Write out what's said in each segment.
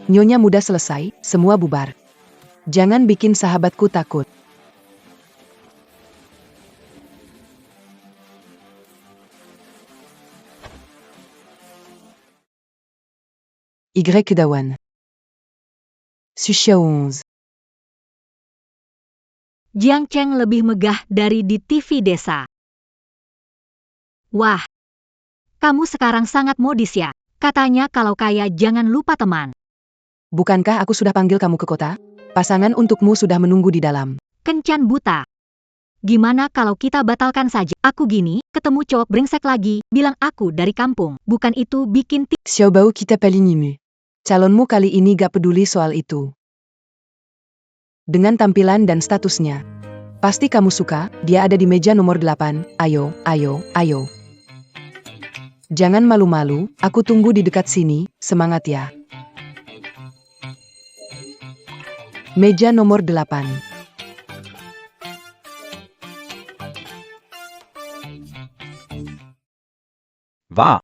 Nyonya muda selesai, semua bubar. Jangan bikin sahabatku takut. Y Kedawan. Sucia 11. Jiang Cheng lebih megah dari di TV desa. Wah, kamu sekarang sangat modis ya. Katanya kalau kaya jangan lupa teman. Bukankah aku sudah panggil kamu ke kota? Pasangan untukmu sudah menunggu di dalam. Kencan buta. Gimana kalau kita batalkan saja? Aku gini, ketemu cowok brengsek lagi, bilang aku dari kampung. Bukan itu bikin Xiaobao kita palinimu. Calonmu kali ini gak peduli soal itu. Dengan tampilan dan statusnya. Pasti kamu suka, dia ada di meja nomor 8, ayo, ayo, ayo. Jangan malu-malu, aku tunggu di dekat sini, semangat ya. Meja nomor 8. Wah,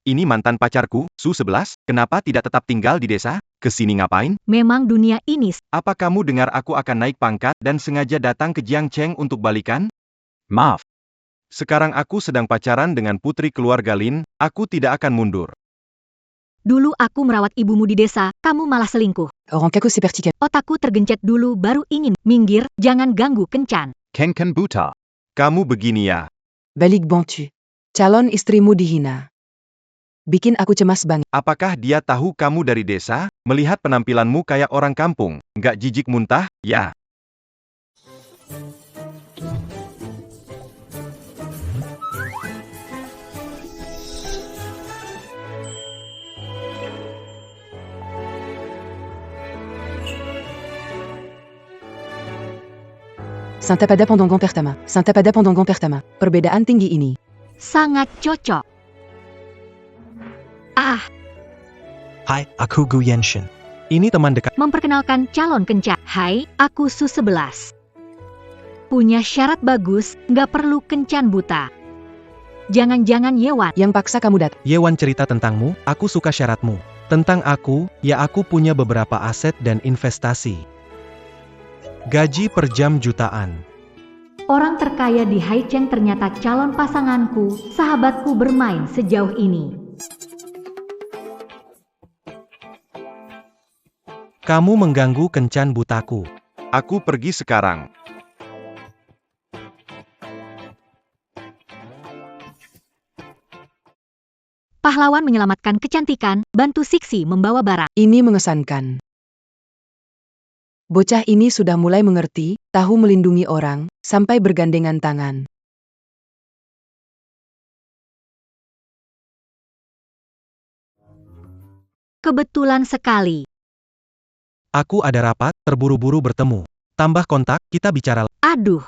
ini mantan pacarku, Su 11, kenapa tidak tetap tinggal di desa? Kesini ngapain? Memang dunia ini. Apa kamu dengar aku akan naik pangkat dan sengaja datang ke Jiang Cheng untuk balikan? Maaf. Sekarang aku sedang pacaran dengan putri keluarga Lin, aku tidak akan mundur. Dulu aku merawat ibumu di desa, kamu malah selingkuh. Orangkaku seperti Otakku tergencet dulu baru ingin. Minggir, jangan ganggu Kencan. Kenken buta. Kamu begini ya. balik bantu. Calon istrimu dihina. Bikin aku cemas banget. Apakah dia tahu kamu dari desa? Melihat penampilanmu kayak orang kampung, nggak jijik muntah, ya? Saint-Apada Pendangon Pertama. Saint-Apada Pendangon Pertama. Perbedaan tinggi ini. Sangat cocok. Ah, Hai, aku Gu Yenshin. Ini teman dekat. memperkenalkan calon Kencan. Hai, aku Su 11. Punya syarat bagus, nggak perlu Kencan buta. Jangan-jangan Yewan. Yang paksa kamu datang. Yewan cerita tentangmu, aku suka syaratmu. Tentang aku, ya aku punya beberapa aset dan investasi. Gaji per jam jutaan. Orang terkaya di Haicheng ternyata calon pasanganku, sahabatku bermain sejauh ini. Kamu mengganggu Kencan butaku. Aku pergi sekarang. Pahlawan menyelamatkan kecantikan, bantu Siksi membawa barang. Ini mengesankan. Bocah ini sudah mulai mengerti, tahu melindungi orang, sampai bergandengan tangan. Kebetulan sekali. Aku ada rapat, terburu-buru bertemu. Tambah kontak, kita bicara. Aduh.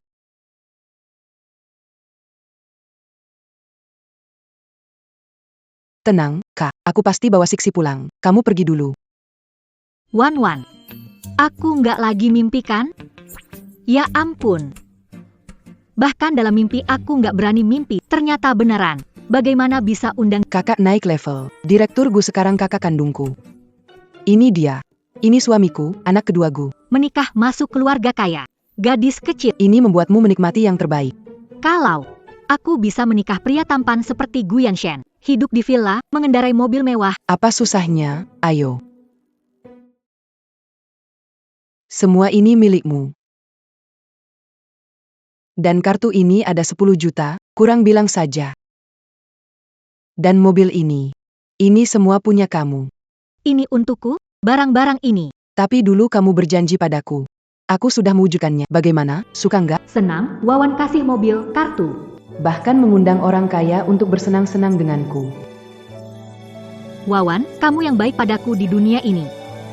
Tenang, Kak, aku pasti bawa Siksi pulang. Kamu pergi dulu. Wan. Aku nggak lagi mimpi kan? Ya ampun. Bahkan dalam mimpi aku nggak berani mimpi, ternyata beneran. Bagaimana bisa undang Kakak naik level. Direktur Gu sekarang kakak kandungku. Ini dia. Ini suamiku, anak kedua Gu. menikah masuk keluarga kaya? Gadis kecil. Ini membuatmu menikmati yang terbaik. Kalau aku bisa menikah pria tampan seperti Gu Yanshen, hidup di villa, mengendarai mobil mewah, Apa susahnya? Ayo. Semua ini milikmu. Dan kartu ini ada 10 juta, kurang bilang saja. Dan mobil ini. Ini semua punya kamu. ini untukku, barang-barang ini. Tapi dulu kamu berjanji padaku. Aku sudah mewujudkannya. Bagaimana? Suka nggak? Senang, Wawan kasih mobil, kartu. Bahkan mengundang orang kaya untuk bersenang-senang denganku. Wawan, kamu yang baik padaku di dunia ini.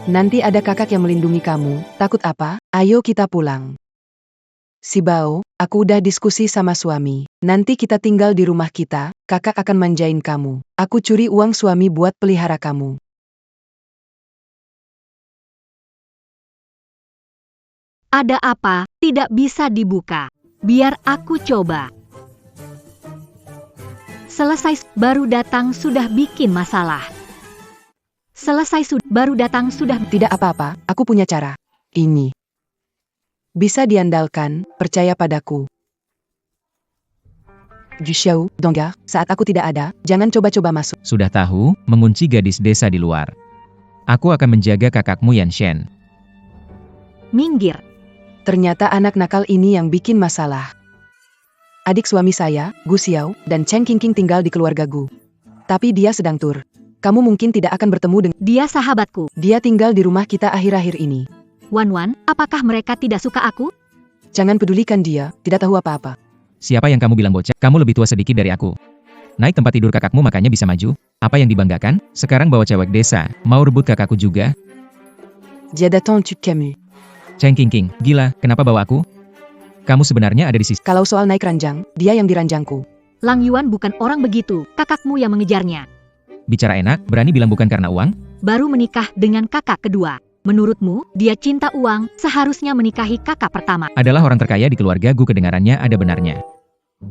Nanti ada kakak yang melindungi kamu. Takut apa? Ayo kita pulang. Si Bao, aku udah diskusi sama suami. Nanti kita tinggal di rumah kita, kakak akan manjain kamu. Aku curi uang suami buat pelihara kamu. Ada apa? Tidak bisa dibuka. Biar aku coba. Selesai, baru datang sudah bikin masalah. Selesai baru datang sudah. Tidak apa-apa, aku punya cara. Ini. Bisa diandalkan, percaya padaku. Juxiao, Donggar, saat aku tidak ada, jangan coba-coba masuk. Sudah tahu, mengunci gadis desa di luar. Aku akan menjaga kakakmu Yanshen. Minggir. Ternyata anak nakal ini yang bikin masalah. Adik suami saya, Gu Xiao, dan Cheng Qingqing tinggal di keluarga Gu. Tapi dia sedang tur. Kamu mungkin tidak akan bertemu dengan Dia sahabatku. dia tinggal di rumah kita akhir-akhir ini. Wan, apakah mereka tidak suka aku? Jangan pedulikan dia, tidak tahu apa-apa. Siapa yang kamu bilang bocah? Kamu lebih tua sedikit dari aku. Naik tempat tidur kakakmu makanya bisa maju. Apa yang dibanggakan? Sekarang bawa cewek desa, mau rebut kakakku juga? Jadaton tu Camus. Cheng Qingqing, gila, kenapa bawa aku? Kamu sebenarnya ada di sisi. Kalau soal naik ranjang, dia yang diranjangku. Lang Yuan bukan orang begitu, kakakmu yang mengejarnya. Bicara enak, berani bilang bukan karena uang? Baru menikah dengan kakak kedua. Menurutmu, dia cinta uang, seharusnya menikahi kakak pertama. Adalah orang terkaya di keluarga Gu, kedengarannya ada benarnya.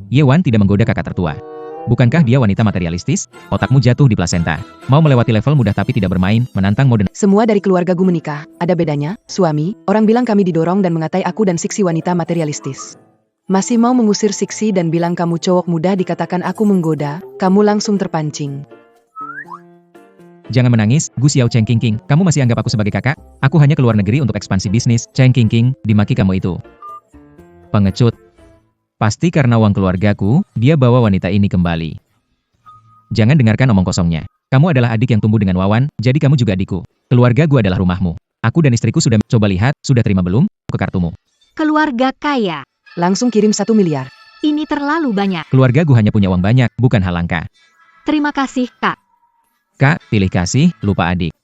Ye Wan tidak menggoda kakak tertua. Bukankah dia wanita materialistis? Otakmu jatuh di plasenta. Mau melewati level mudah tapi tidak bermain, menantang mode. Semua dari keluarga Gu menikah, ada bedanya, suami, orang bilang kami didorong dan mengatai aku dan Siksi wanita materialistis. Masih mau mengusir Siksi dan bilang kamu cowok muda dikatakan aku menggoda, kamu langsung terpancing. Jangan menangis, Gu Xiao Cheng Qingqing, kamu masih anggap aku sebagai kakak? Aku hanya keluar negeri untuk ekspansi bisnis, Cheng Qingqing, dimaki kamu itu. Pengecut. Pasti karena uang keluargaku, dia bawa wanita ini kembali. Jangan dengarkan omong kosongnya. Kamu adalah adik yang tumbuh dengan Wawan, jadi kamu juga adikku. Keluarga Gu adalah rumahmu. Aku dan istriku sudah coba lihat, sudah terima belum? Ke kartumu. Keluarga kaya. Langsung kirim 1 miliar. Ini terlalu banyak. Keluarga Gu hanya punya uang banyak, bukan hal langka. Terima kasih, Kak. Kak, pilih kasih, lupa adik.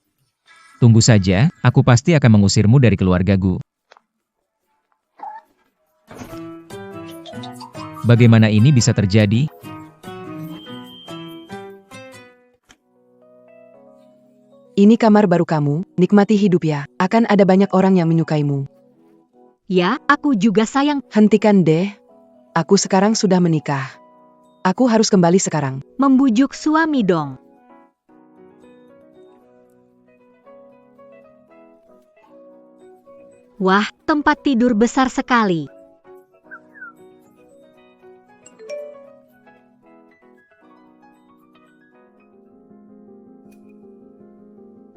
Tunggu saja, aku pasti akan mengusirmu dari keluarga Gu. Bagaimana ini bisa terjadi? Ini kamar baru kamu, nikmati hidup ya, akan ada banyak orang yang menyukaimu. Ya, aku juga sayang. Hentikan deh, aku sekarang sudah menikah. Aku harus kembali sekarang. Membujuk suami dong. Wah, tempat tidur besar sekali.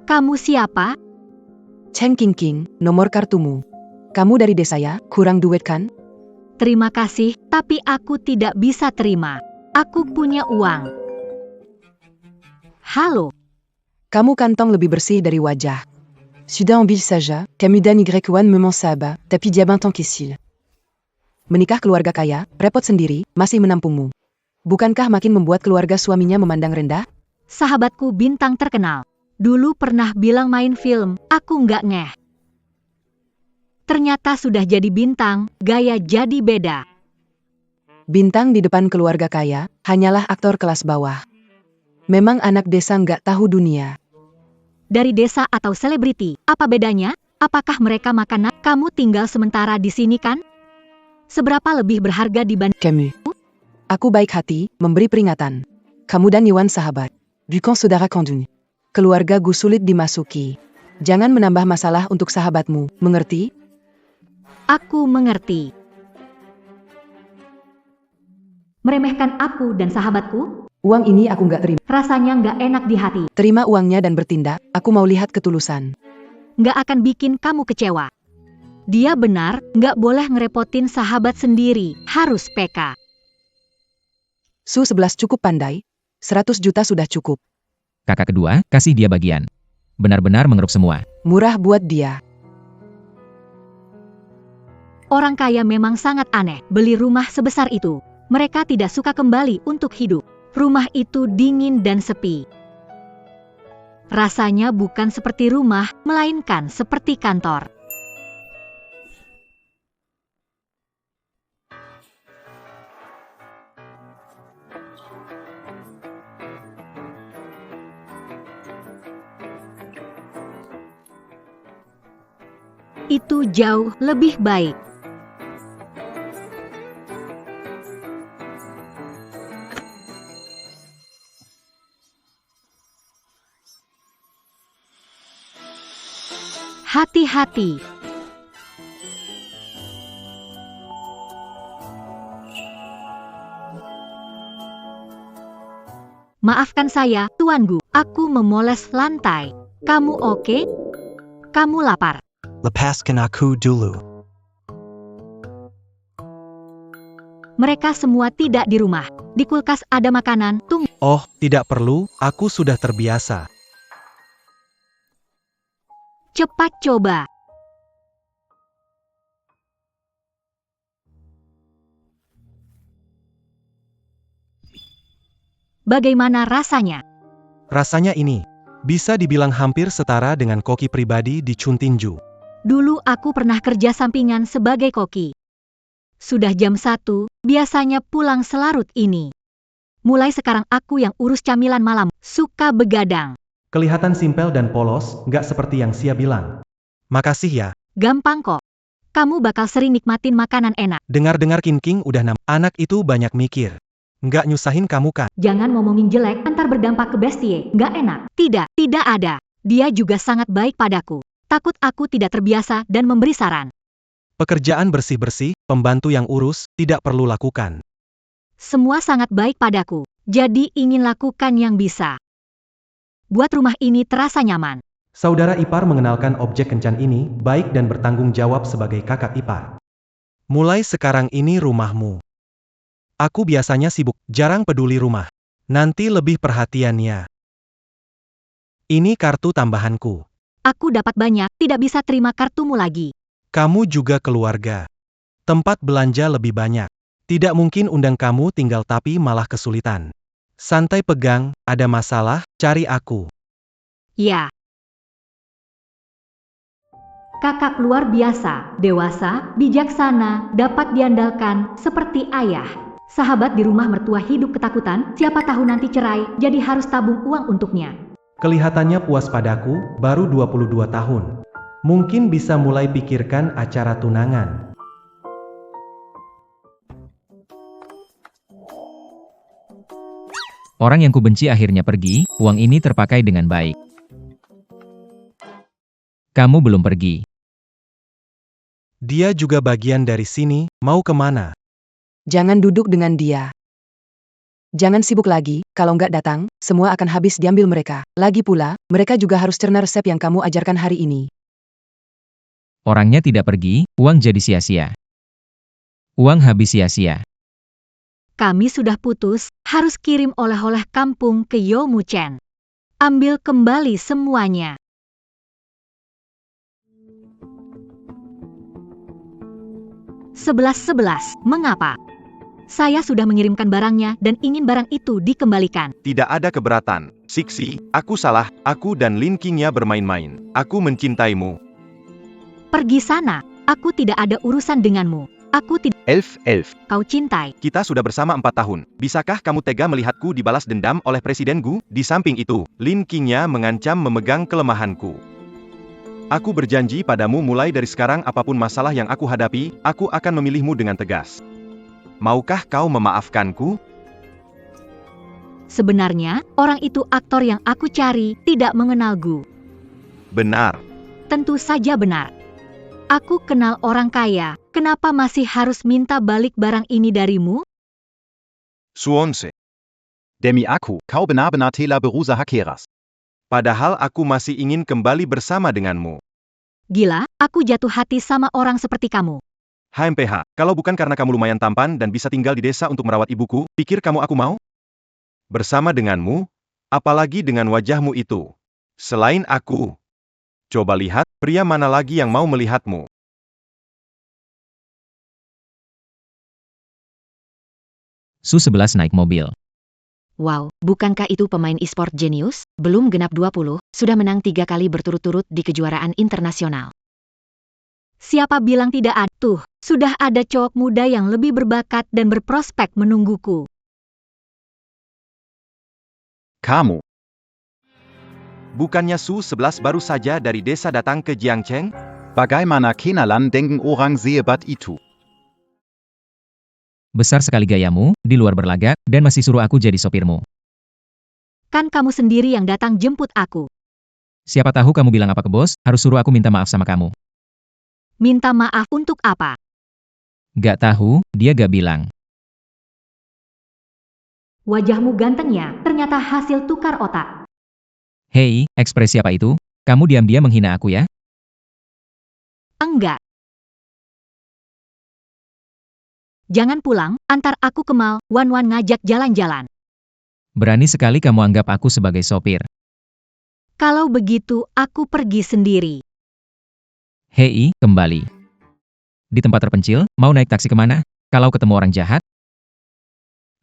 Kamu siapa? Cheng Qingqing, nomor kartumu. Kamu dari desa ya, kurang duit kan? Terima kasih, tapi aku tidak bisa terima. Aku punya uang. Halo. Kamu kantong lebih bersih dari wajah. Sudah en ville saja, Camus dan Y1 me mensaba, tapi dia bantang kisil. Menikah keluarga kaya, repot sendiri, masih menampungmu. Bukankah makin membuat keluarga suaminya memandang rendah? Sahabatku bintang terkenal. Dulu pernah bilang main film, aku nggak ngeh. Ternyata sudah jadi bintang, gaya jadi beda. Bintang di depan keluarga kaya, hanyalah aktor kelas bawah. Memang anak desa nggak tahu dunia. Dari desa atau selebriti, apa bedanya? Apakah mereka makanan? Kamu tinggal sementara di sini kan? Seberapa lebih berharga dibanding... Camus. Aku baik hati, memberi peringatan. Kamu dan Yuan sahabat. Bukan saudara kandung. Keluarga Gu sulit dimasuki. Jangan menambah masalah untuk sahabatmu, mengerti? Aku mengerti. Meremehkan aku dan sahabatku? Uang ini aku nggak terima. Rasanya nggak enak di hati. Terima uangnya dan bertindak, aku mau lihat ketulusan. Nggak akan bikin kamu kecewa. Dia benar, nggak boleh ngerepotin sahabat sendiri, harus PK. Su 11 cukup pandai, 100 juta sudah cukup. Kakak kedua, kasih dia bagian. Benar-benar mengerup semua. Murah buat dia. Orang kaya memang sangat aneh, beli rumah sebesar itu. Mereka tidak suka kembali untuk hidup. Rumah itu dingin dan sepi. Rasanya bukan seperti rumah, melainkan seperti kantor. Itu jauh lebih baik. Hati-hati. Maafkan saya, Tuan Gu. Aku memoles lantai. Kamu oke? Kamu lapar. Lepaskan aku dulu. Mereka semua tidak di rumah. Di kulkas ada makanan. Tunggu. Oh, tidak perlu, aku sudah terbiasa. Cepat coba. Bagaimana rasanya? Rasanya ini bisa dibilang hampir setara dengan koki pribadi di Chuntinju. Dulu aku pernah kerja sampingan sebagai koki. Sudah jam 1, biasanya pulang selarut ini. Mulai sekarang aku yang urus camilan malam, suka begadang. Kelihatan simpel dan polos, nggak seperti yang Sia bilang. Makasih ya. Gampang kok. Kamu bakal sering nikmatin makanan enak. Dengar-dengar King udah anak itu banyak mikir. Nggak nyusahin kamu kan? Jangan ngomongin jelek, antar berdampak ke bestie. Nggak enak. Tidak ada. Dia juga sangat baik padaku. Takut aku tidak terbiasa dan memberi saran. Pekerjaan bersih-bersih, pembantu yang urus, tidak perlu lakukan. Semua sangat baik padaku. Jadi ingin lakukan yang bisa. Buat rumah ini terasa nyaman. Saudara ipar mengenalkan objek kencan ini, baik dan bertanggung jawab sebagai kakak ipar. Mulai sekarang ini rumahmu. Aku biasanya sibuk, jarang peduli rumah. Nanti lebih perhatian ya. Ini kartu tambahanku. Aku dapat banyak, tidak bisa terima kartumu lagi. Kamu juga keluarga. Tempat belanja lebih banyak. Tidak mungkin undang kamu tinggal tapi malah kesulitan. Santai pegang, ada masalah, cari aku. Ya. Kakak luar biasa, dewasa, bijaksana, dapat diandalkan, seperti ayah. Sahabat di rumah mertua hidup ketakutan, siapa tahu nanti cerai, jadi harus tabung uang untuknya. Kelihatannya puas padaku, baru 22 tahun. Mungkin bisa mulai pikirkan acara tunangan. Orang yang kubenci akhirnya pergi, uang ini terpakai dengan baik. Kamu belum pergi. Dia juga bagian dari sini, mau kemana? Jangan duduk dengan dia. Jangan sibuk lagi, kalau nggak datang, semua akan habis diambil mereka. Lagi pula, mereka juga harus cerna resep yang kamu ajarkan hari ini. Orangnya tidak pergi, uang jadi sia-sia. Uang habis sia-sia. Kami sudah putus, harus kirim oleh-oleh kampung ke Yomuchen. Ambil kembali semuanya. Sebelas, mengapa? Saya sudah mengirimkan barangnya dan ingin barang itu dikembalikan. Tidak ada keberatan. Siksi, aku salah, aku dan Lin Qingya bermain-main. Aku mencintaimu. Pergi sana, aku tidak ada urusan denganmu. Aku tidak Elf, kau cintai. kita sudah bersama 4 tahun. Bisakah kamu tega melihatku dibalas dendam oleh Presiden Gu? Di samping itu, Lin Qingya mengancam memegang kelemahanku. Aku berjanji padamu mulai dari sekarang apapun masalah yang aku hadapi, aku akan memilihmu dengan tegas. Maukah kau memaafkanku? Sebenarnya, orang itu aktor yang aku cari, tidak mengenal Gu. Benar. Tentu saja benar. Aku kenal orang kaya, kenapa masih harus minta balik barang ini darimu? Suonse. Demi aku, kau benar-benar telah berusaha keras. Padahal aku masih ingin kembali bersama denganmu. Gila, aku jatuh hati sama orang seperti kamu. HMPH, kalau bukan karena kamu lumayan tampan dan bisa tinggal di desa untuk merawat ibuku, pikir kamu aku mau? Bersama denganmu? Apalagi dengan wajahmu itu. Selain aku. Coba lihat, pria mana lagi yang mau melihatmu? Su-11 naik mobil. Wow, bukankah itu pemain e-sport jenius? Belum genap 20, sudah menang 3 kali berturut-turut di kejuaraan internasional. Siapa bilang tidak ada? Tuh, sudah ada cowok muda yang lebih berbakat dan berprospek menungguku. Kamu, Bukannya Su-11 baru saja dari desa datang ke Jiangcheng? bagaimana kenalan dengan orang sehebat itu? Besar sekali gayamu, di luar berlagak, dan masih suruh aku jadi sopirmu. Kan kamu sendiri yang datang jemput aku. Siapa tahu kamu bilang apa ke bos, harus suruh aku minta maaf sama kamu. Minta maaf untuk apa? Gak tahu, dia gak bilang. Wajahmu ganteng ya, ternyata hasil tukar otak. Hei, ekspresi apa itu? Kamu diam-diam menghina aku ya? Enggak. Jangan pulang, antar aku ke mall, Wan ngajak jalan-jalan. Berani sekali kamu anggap aku sebagai sopir. Kalau begitu, aku pergi sendiri. Hei, kembali. Di tempat terpencil, mau naik taksi kemana? Kalau ketemu orang jahat?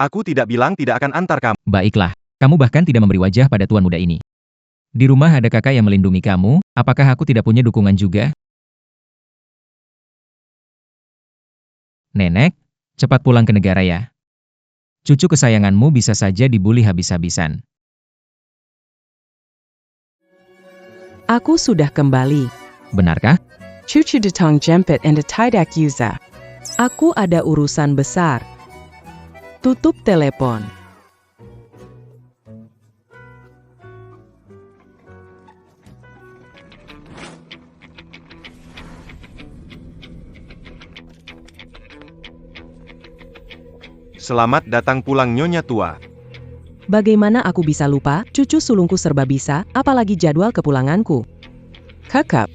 Aku tidak bilang tidak akan antar kamu. Baiklah, kamu bahkan tidak memberi wajah pada tuan muda ini. Di rumah ada kakak yang melindungi kamu, apakah aku tidak punya dukungan juga? Nenek, cepat pulang ke negara ya. Cucu kesayanganmu bisa saja dibuli habis-habisan. Aku sudah kembali. Benarkah? Cucu datang jemput and tidak user. Aku ada urusan besar. Tutup telepon. Selamat datang pulang Nyonya Tua. Bagaimana aku bisa lupa? Cucu sulungku serba bisa, apalagi jadwal kepulanganku. Kakak.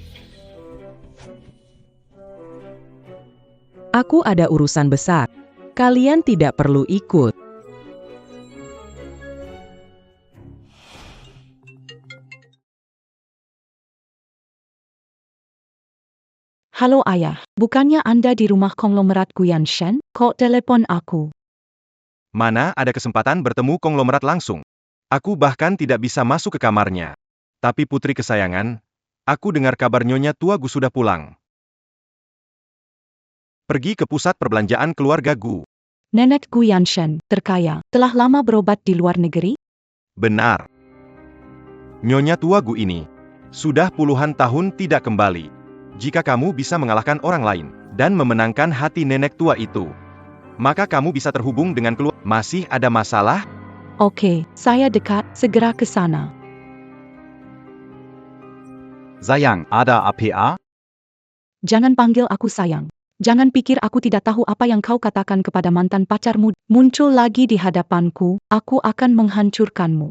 Aku ada urusan besar. Kalian tidak perlu ikut. Halo ayah, bukannya Anda di rumah konglomerat Guyan Shen? Kok telepon aku? Mana ada kesempatan bertemu konglomerat langsung. Aku bahkan tidak bisa masuk ke kamarnya. Tapi putri kesayangan, aku dengar kabar Nyonya Tua Gu sudah pulang. Pergi ke pusat perbelanjaan keluarga Gu. Nenek Guyan Shen, terkaya, telah lama berobat di luar negeri? Benar. Nyonya Tua Gu ini sudah puluhan tahun tidak kembali. Jika kamu bisa mengalahkan orang lain dan memenangkan hati nenek tua itu, maka kamu bisa terhubung dengan keluarga. Masih ada masalah? Oke, saya dekat, segera ke sana. Sayang, ada apa? Jangan panggil aku sayang. Jangan pikir aku tidak tahu apa yang kau katakan kepada mantan pacarmu. Muncul lagi di hadapanku, aku akan menghancurkanmu.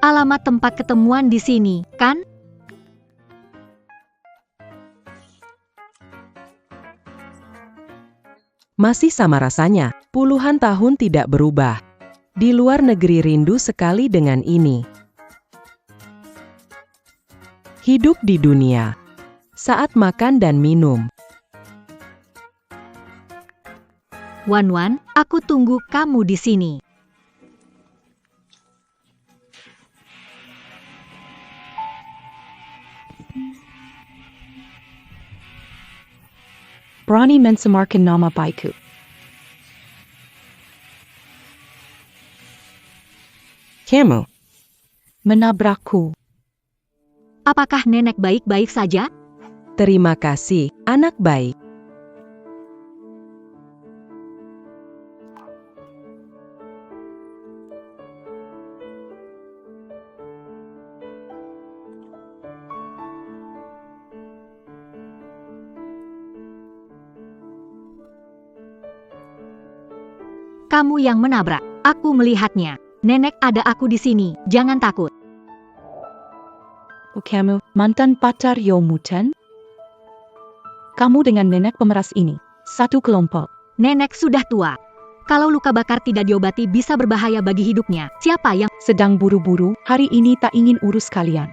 Alamat tempat ketemuan di sini, kan? Masih sama rasanya, puluhan tahun tidak berubah. Di luar negeri rindu sekali dengan ini. Hidup di dunia. Saat makan dan minum. Wan, aku tunggu kamu di sini. Berani mencemarkan nama baikku. Kamu. Menabrakku. Apakah nenek baik-baik saja? Terima kasih, anak baik. Kamu yang menabrak. Aku melihatnya. Nenek ada aku di sini. Jangan takut. Kamu, mantan pacar Yomutan? Kamu dengan nenek pemeras ini. Satu kelompok. Nenek sudah tua. Kalau luka bakar tidak diobati bisa berbahaya bagi hidupnya. Siapa yang Sedang buru-buru, hari ini tak ingin urus kalian.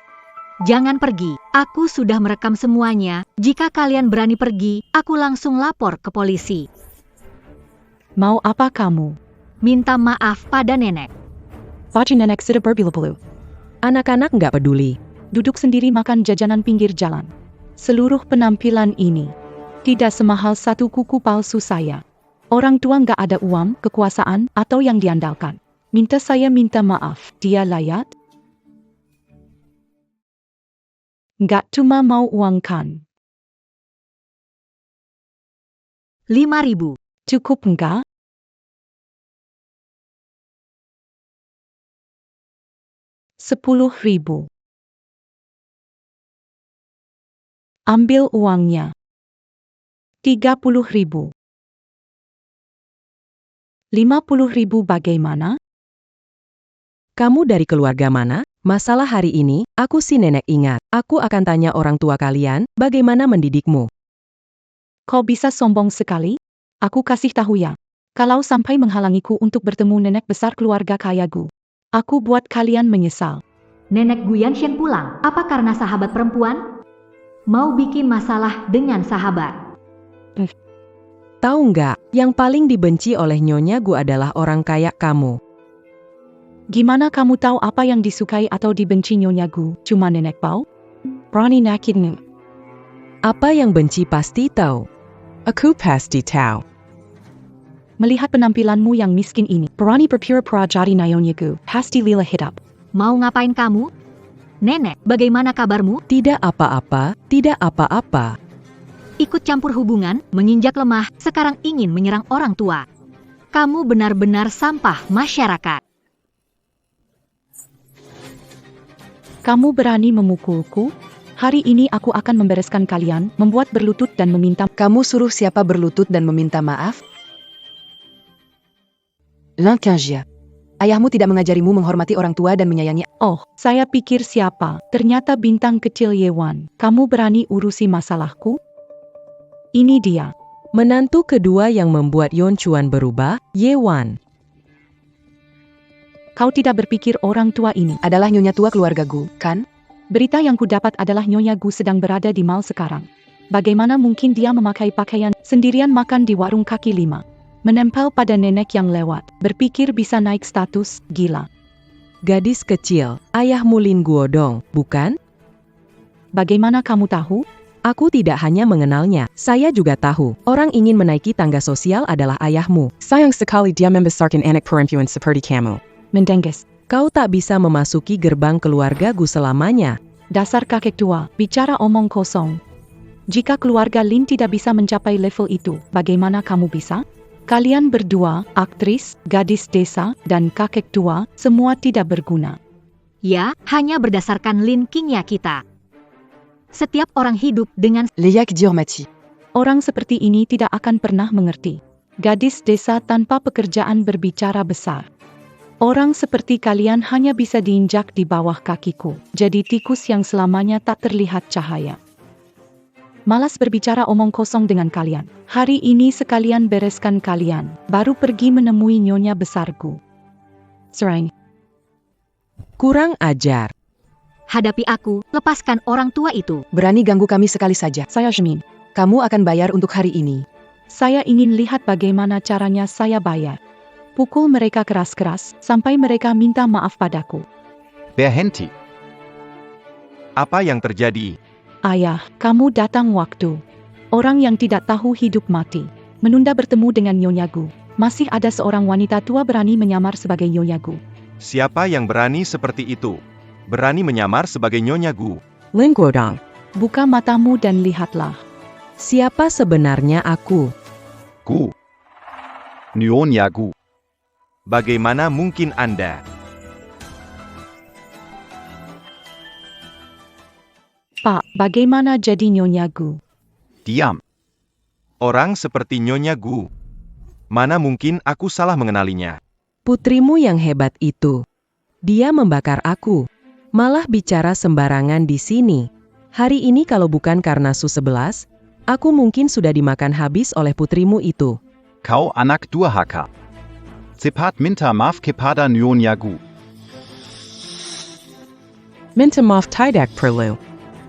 Jangan pergi. Aku sudah merekam semuanya. Jika kalian berani pergi, aku langsung lapor ke polisi. Mau apa kamu? Minta maaf pada nenek. Baju nenek sudah berbilu-bilu. Anak-anak nggak peduli. Duduk sendiri makan jajanan pinggir jalan. Seluruh penampilan ini tidak semahal satu kuku palsu saya. Orang tua nggak ada uang, kekuasaan, atau yang diandalkan. Minta saya minta maaf, dia layak? Nggak cuma mau uang kan? 5.000. Cukup enggak? 10.000. Ambil uangnya. 30.000. 50.000 bagaimana? Kamu dari keluarga mana? Masalah hari ini, aku si nenek ingat. Aku akan tanya orang tua kalian, bagaimana mendidikmu. Kau bisa sombong sekali? Aku kasih tahu ya. Kalau sampai menghalangiku untuk bertemu nenek besar keluarga kayaku, aku buat kalian menyesal. Nenek Gu Yanshen pulang, apa karena sahabat perempuan? Mau bikin masalah dengan sahabat. Tahu nggak, yang paling dibenci oleh Nyonya Gu adalah orang kaya kamu. Gimana kamu tahu apa yang disukai atau dibenci Nyonya Gu? Cuma nenek Pao? Berani nakinmu. Apa yang benci pasti tahu. Aku pasti tahu. Melihat penampilanmu yang miskin ini, berani berpura-pura jadi Nyonya Gu, pasti lila hidup. Mau ngapain kamu? Nenek, bagaimana kabarmu? Tidak apa-apa, tidak apa-apa. Ikut campur hubungan, menginjak lemah, sekarang ingin menyerang orang tua. Kamu benar-benar sampah masyarakat. Kamu berani memukulku? Hari ini aku akan membereskan kalian, membuat berlutut dan meminta. Kamu suruh siapa berlutut dan meminta maaf? L'Inquingia. Ayahmu tidak mengajarimu menghormati orang tua dan menyayangi. Oh, saya pikir siapa? Ternyata bintang kecil Yewan. Kamu berani urusi masalahku? Ini dia. Menantu kedua yang membuat Yon Chuan berubah, Yewan. Kau tidak berpikir orang tua ini Adalah nyonya tua keluarga Gu, kan? Berita yang kudapat adalah Nyonya Gu sedang berada di mall sekarang. Bagaimana mungkin dia memakai pakaian sendirian makan di warung kaki lima? Menempel pada nenek yang lewat, berpikir bisa naik status, gila. Gadis kecil, ayahmu Lin Guodong, bukan? Bagaimana kamu tahu? Aku tidak hanya mengenalnya, saya juga tahu. Orang ingin menaiki tangga sosial adalah ayahmu. Sayang sekali dia membesarkan anak perempuan seperti kamu. Mendengges. Kau tak bisa memasuki gerbang keluarga Gu selamanya. Dasar kakek tua, bicara omong kosong. Jika keluarga Lin tidak bisa mencapai level itu, bagaimana kamu bisa? Kalian berdua, aktris, gadis desa, dan kakek tua, semua tidak berguna. Ya, hanya berdasarkan Lin Qingya kita. Setiap orang hidup dengan Liak Diormati. Orang seperti ini tidak akan pernah mengerti. Gadis desa tanpa pekerjaan berbicara besar. Orang seperti kalian hanya bisa diinjak di bawah kakiku, jadi tikus yang selamanya tak terlihat cahaya. Malas berbicara omong kosong dengan kalian. Hari ini sekalian bereskan kalian, baru pergi menemui nyonya besarku. Serang. Kurang ajar. hadapi aku, lepaskan orang tua itu. Berani ganggu kami sekali saja. Saya jamin. Kamu akan bayar untuk hari ini. Saya ingin lihat bagaimana caranya saya bayar. Pukul mereka keras-keras, sampai mereka minta maaf padaku. Berhenti. Apa yang terjadi? Ayah, kamu datang waktu. Orang yang tidak tahu hidup mati. Menunda bertemu dengan Nyonya Gu. Masih ada seorang wanita tua berani menyamar sebagai Nyonya Gu. Siapa yang berani seperti itu? Berani menyamar sebagai Nyonya Gu. Lin Guodong. Buka matamu dan lihatlah. Siapa sebenarnya aku? Gu. Nyonya Gu. Bagaimana mungkin Anda? Pak, bagaimana jadi Nyonya Gu? Diam. Orang seperti Nyonya Gu. Mana mungkin aku salah mengenalinya? Putrimu yang hebat itu. Dia membakar aku. Malah bicara sembarangan di sini. Hari ini kalau bukan karena Su-11, aku mungkin sudah dimakan habis oleh putrimu itu. Kau anak durhaka. Cepat minta maaf kepada Nyonya Gu. Minta maaf tidak perlu.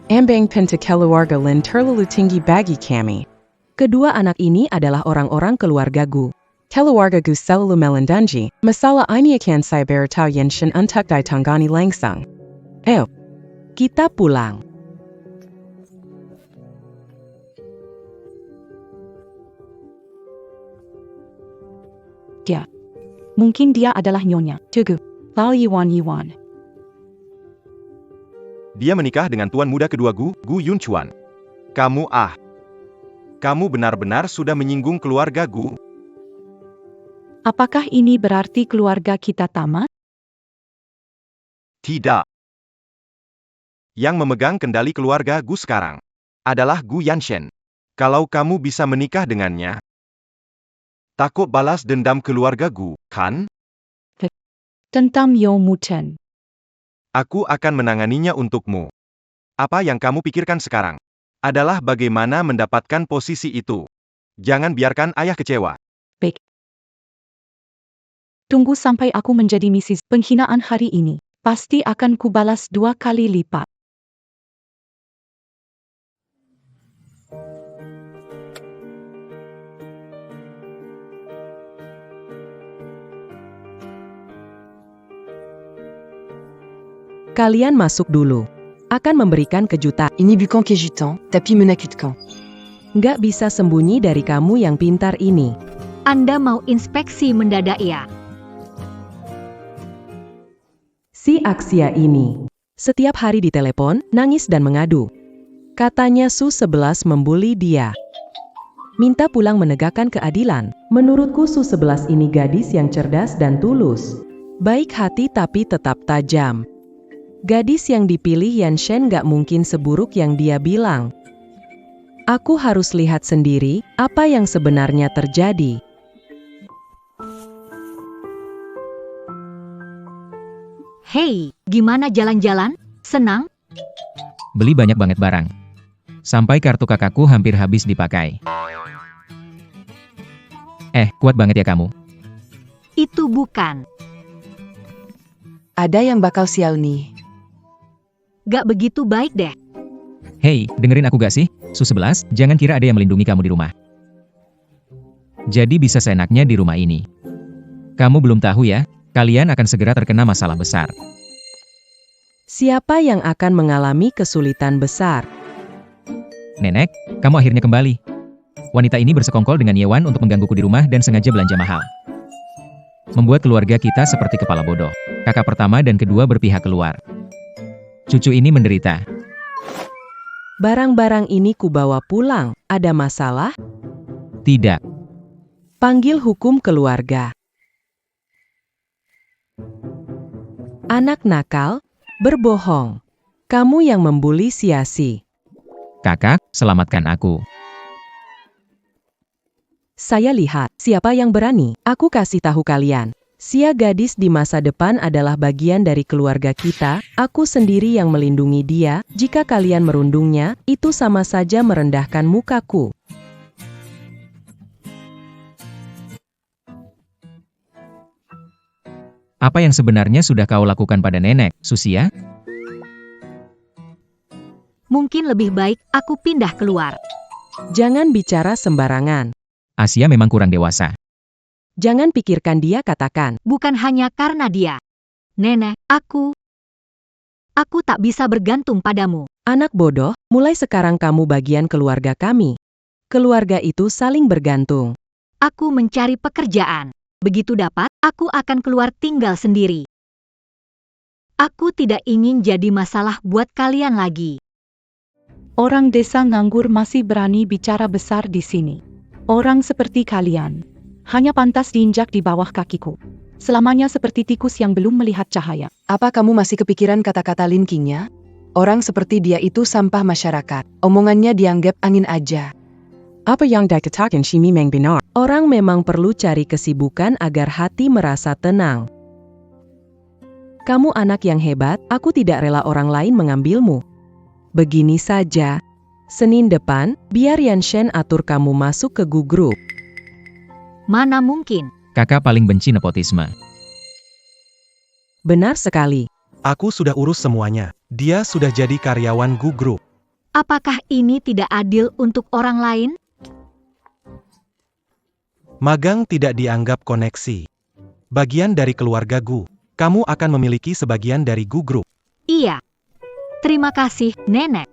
Ambang pinta keluarga Lin terlalu tinggi bagi kami. Kedua anak ini adalah orang-orang keluarga Gu. Keluarga Gu selalu melindungi, masalah ini akan saya beritahu Yanshin untuk ditangani langsung. Ayo, kita pulang. Dia. Mungkin dia adalah Nyonya Tugu. Lao Yuan. Dia menikah dengan tuan muda kedua Gu Yunchuan. Kamu benar-benar sudah menyinggung keluarga Gu. Apakah ini berarti keluarga kita tamat? Tidak. Yang memegang kendali keluarga Gu sekarang adalah Gu Yanshen. Kalau kamu bisa menikah dengannya, takut balas dendam keluarga Gu, kan? Tentang Yo Muten. Aku akan menanganinya untukmu. Apa yang kamu pikirkan sekarang adalah bagaimana mendapatkan posisi itu. Jangan biarkan ayah kecewa. Baik. Tunggu sampai aku menjadi Mrs. Penghinaan hari ini. Pasti akan kubalas 2 kali lipat. Kalian masuk dulu. Akan memberikan kejutan. Ini bukan kejutan, tapi menakutkan. Nggak bisa sembunyi dari kamu yang pintar ini. Anda mau inspeksi mendadak ya? Si Aksia ini setiap hari ditelepon, nangis dan mengadu. Katanya Su-11 membuli dia. Minta pulang menegakkan keadilan. Menurutku Su-11 ini gadis yang cerdas dan tulus. Baik hati tapi tetap tajam. Gadis yang dipilih Yanshen gak mungkin seburuk yang dia bilang. Aku harus lihat sendiri apa yang sebenarnya terjadi. Hei, gimana jalan-jalan? Senang? Beli banyak banget barang. Sampai kartu kakakku hampir habis dipakai. Kuat banget ya kamu. Itu bukan. Ada yang bakal sial nih. Gak begitu baik deh. Hei, dengerin aku gak sih? Su-11, jangan kira ada yang melindungi kamu di rumah. Jadi bisa seenaknya di rumah ini. Kamu belum tahu ya, kalian akan segera terkena masalah besar. Siapa yang akan mengalami kesulitan besar? Nenek, kamu akhirnya kembali. Wanita ini bersekongkol dengan Yewan untuk menggangguku di rumah dan sengaja belanja mahal. Membuat keluarga kita seperti kepala bodoh. Kakak pertama dan kedua berpihak keluar. Cucu ini menderita. Barang-barang ini kubawa pulang. Ada masalah? Tidak. Panggil hukum keluarga. Anak nakal, berbohong. Kamu yang membuli Siasi. Kakak, selamatkan aku. Saya lihat, siapa yang berani. Aku kasih tahu kalian. Sia gadis di masa depan adalah bagian dari keluarga kita. Aku sendiri yang melindungi dia. Jika kalian merundungnya, itu sama saja merendahkan mukaku. Apa yang sebenarnya sudah kau lakukan pada nenek, Susia? Mungkin lebih baik aku pindah keluar. Jangan bicara sembarangan. Asia memang kurang dewasa. Jangan pikirkan dia, katakan. Bukan hanya karena dia. Nenek, aku tak bisa bergantung padamu. Anak bodoh, mulai sekarang kamu bagian keluarga kami. Keluarga itu saling bergantung. Aku mencari pekerjaan. Begitu dapat, aku akan keluar tinggal sendiri. Aku tidak ingin jadi masalah buat kalian lagi. Orang desa nganggur masih berani bicara besar di sini. Orang seperti kalian hanya pantas diinjak di bawah kakiku. Selamanya seperti tikus yang belum melihat cahaya. Apa kamu masih kepikiran kata-kata Lin Qingnya? Orang seperti dia itu sampah masyarakat. Omongannya dianggap angin aja. Apa yang dikatakan si memang benar. Orang memang perlu cari kesibukan agar hati merasa tenang. Kamu anak yang hebat, aku tidak rela orang lain mengambilmu. Begini saja. Senin depan, biar Yanshen atur kamu masuk ke Gu Group. Mana mungkin? Kakak paling benci nepotisme. Benar sekali. Aku sudah urus semuanya. Dia sudah jadi karyawan Gu Group. Apakah ini tidak adil untuk orang lain? Magang tidak dianggap koneksi. Bagian dari keluarga Gu. Kamu akan memiliki sebagian dari Gu Group. Iya. Terima kasih, Nenek.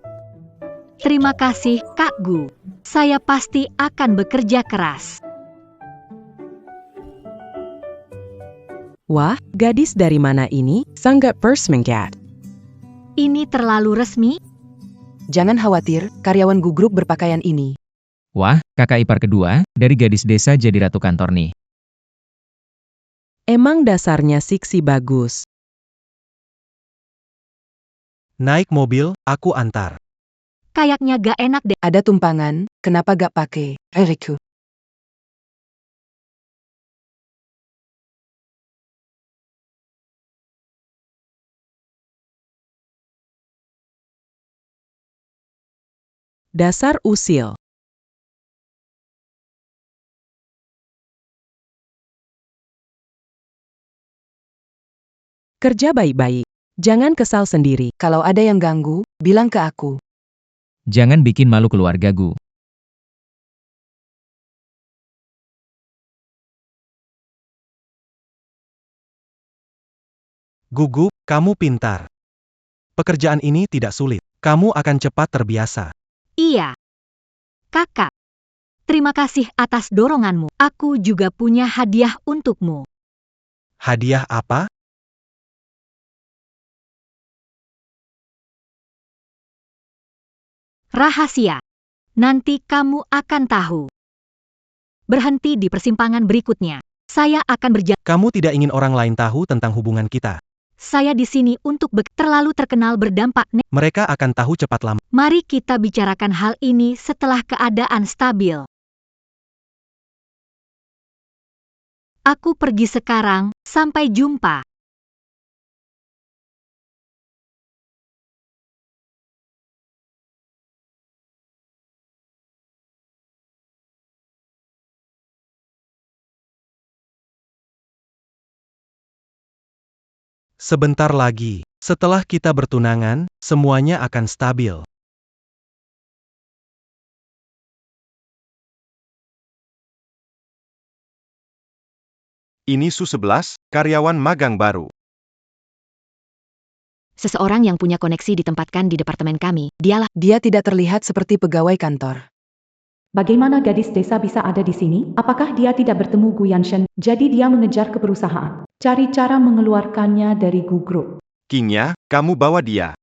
Terima kasih, Kak Gu. Saya pasti akan bekerja keras. Wah, gadis dari mana ini? Sangat persmengat. Ini terlalu resmi? Jangan khawatir, karyawan Gu Group berpakaian ini. Wah, kakak ipar kedua, dari gadis desa jadi ratu kantor nih. Emang dasarnya Siksi bagus. Naik mobil, aku antar. Kayaknya gak enak deh. Ada tumpangan, kenapa gak pakai Riku? Dasar usil. Kerja baik-baik. Jangan kesal sendiri. Kalau ada yang ganggu, bilang ke aku. Jangan bikin malu keluargaku. Gugup, kamu pintar. Pekerjaan ini tidak sulit. Kamu akan cepat terbiasa. Iya. Kakak. Terima kasih atas doronganmu. Aku juga punya hadiah untukmu. Hadiah apa? Rahasia. Nanti kamu akan tahu. Berhenti di persimpangan berikutnya. Saya akan berjalan. Kamu tidak ingin orang lain tahu tentang hubungan kita. Saya di sini untuk terlalu terkenal berdampak. Mereka akan tahu cepat lama. Mari kita bicarakan hal ini setelah keadaan stabil. Aku pergi sekarang, sampai jumpa. Sebentar lagi, setelah kita bertunangan, semuanya akan stabil. Ini Su-11, karyawan magang baru. Seseorang yang punya koneksi ditempatkan di departemen kami. Dialah. Dia tidak terlihat seperti pegawai kantor. Bagaimana gadis desa bisa ada di sini? Apakah dia tidak bertemu Gu Yanshen? Jadi dia mengejar ke perusahaan. Cari cara mengeluarkannya dari Gu Group. Qingya, kamu bawa dia.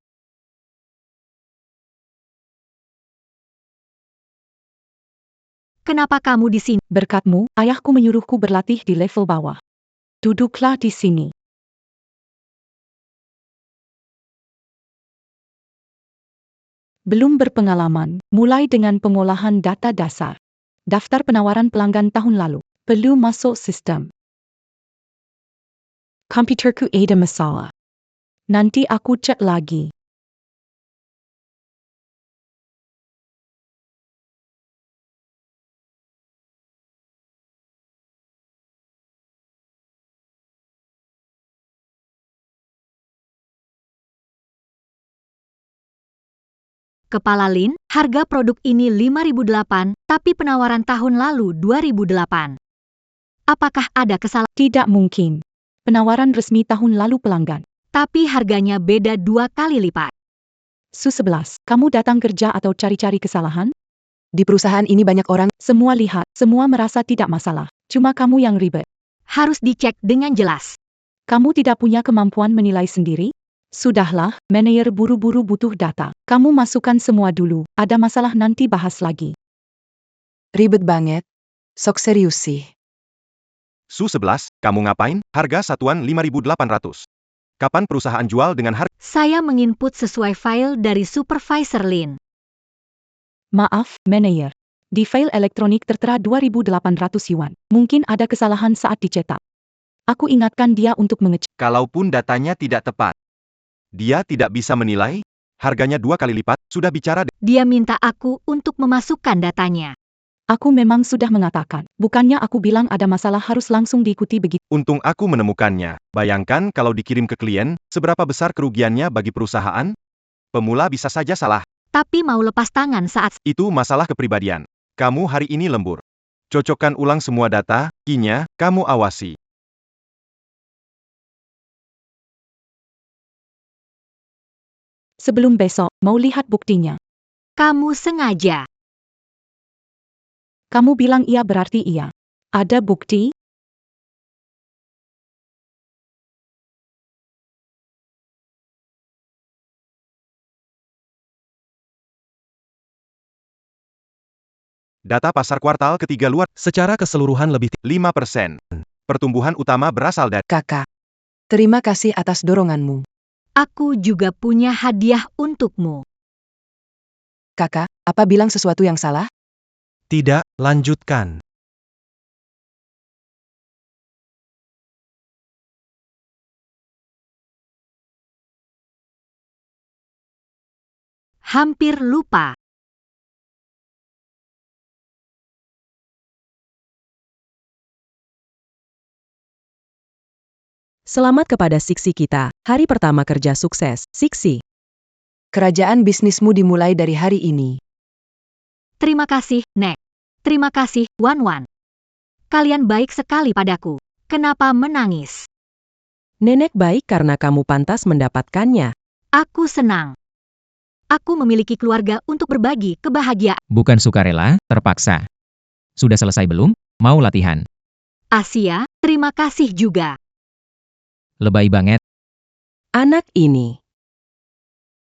Kenapa kamu di sini? Berkatmu, ayahku menyuruhku berlatih di level bawah. Duduklah di sini. Belum berpengalaman, mulai dengan pengolahan data dasar. Daftar penawaran pelanggan tahun lalu. Perlu masuk sistem. Komputerku ada masalah. Nanti aku cek lagi. Kepala Lin, harga produk ini 5.008, tapi penawaran tahun lalu 2.008. Apakah ada kesalahan? Tidak mungkin. Penawaran resmi tahun lalu pelanggan. Tapi harganya beda 2 kali lipat. Su-11, kamu datang kerja atau cari-cari kesalahan? Di perusahaan ini banyak orang. Semua lihat, semua merasa tidak masalah. Cuma kamu yang ribet. Harus dicek dengan jelas. Kamu tidak punya kemampuan menilai sendiri? Sudahlah, manajer buru-buru butuh data. Kamu masukkan semua dulu, ada masalah nanti bahas lagi. Ribet banget. Sok serius sih. Su-11, kamu ngapain? Harga satuan 5.800. Kapan perusahaan jual dengan harga? Saya menginput sesuai file dari Supervisor Lin. Maaf, manajer. Di file elektronik tertera 2.800 yuan. Mungkin ada kesalahan saat dicetak. Aku ingatkan dia untuk mengecek. Kalaupun datanya tidak tepat, dia tidak bisa menilai? Harganya 2 kali lipat, sudah bicara Dia minta aku untuk memasukkan datanya. Aku memang sudah mengatakan. Bukannya aku bilang ada masalah harus langsung diikuti begitu. Untung aku menemukannya. Bayangkan kalau dikirim ke klien, seberapa besar kerugiannya bagi perusahaan? Pemula bisa saja salah. Tapi mau lepas tangan saat Itu masalah kepribadian. Kamu hari ini lembur. Cocokkan ulang semua data, Qingya, kamu awasi. Sebelum besok, mau lihat buktinya. kamu sengaja. Kamu bilang iya berarti iya. Ada bukti? Data pasar kuartal ketiga luar Secara keseluruhan lebih 5%. Pertumbuhan utama berasal dari Kakak. Terima kasih atas doronganmu. Aku juga punya hadiah untukmu. Kakak, apa bilang sesuatu yang salah? Tidak, lanjutkan. Hampir lupa. Selamat kepada Siksi kita. Hari pertama kerja sukses. Siksi. Kerajaan bisnismu dimulai dari hari ini. Terima kasih, Nek. Terima kasih, Wan Wan. Kalian baik sekali padaku. Kenapa menangis? Nenek baik karena kamu pantas mendapatkannya. Aku senang. Aku memiliki keluarga untuk berbagi kebahagiaan. Bukan sukarela, terpaksa. Sudah selesai belum? Mau latihan? Asia, terima kasih juga. Lebay banget. Anak ini.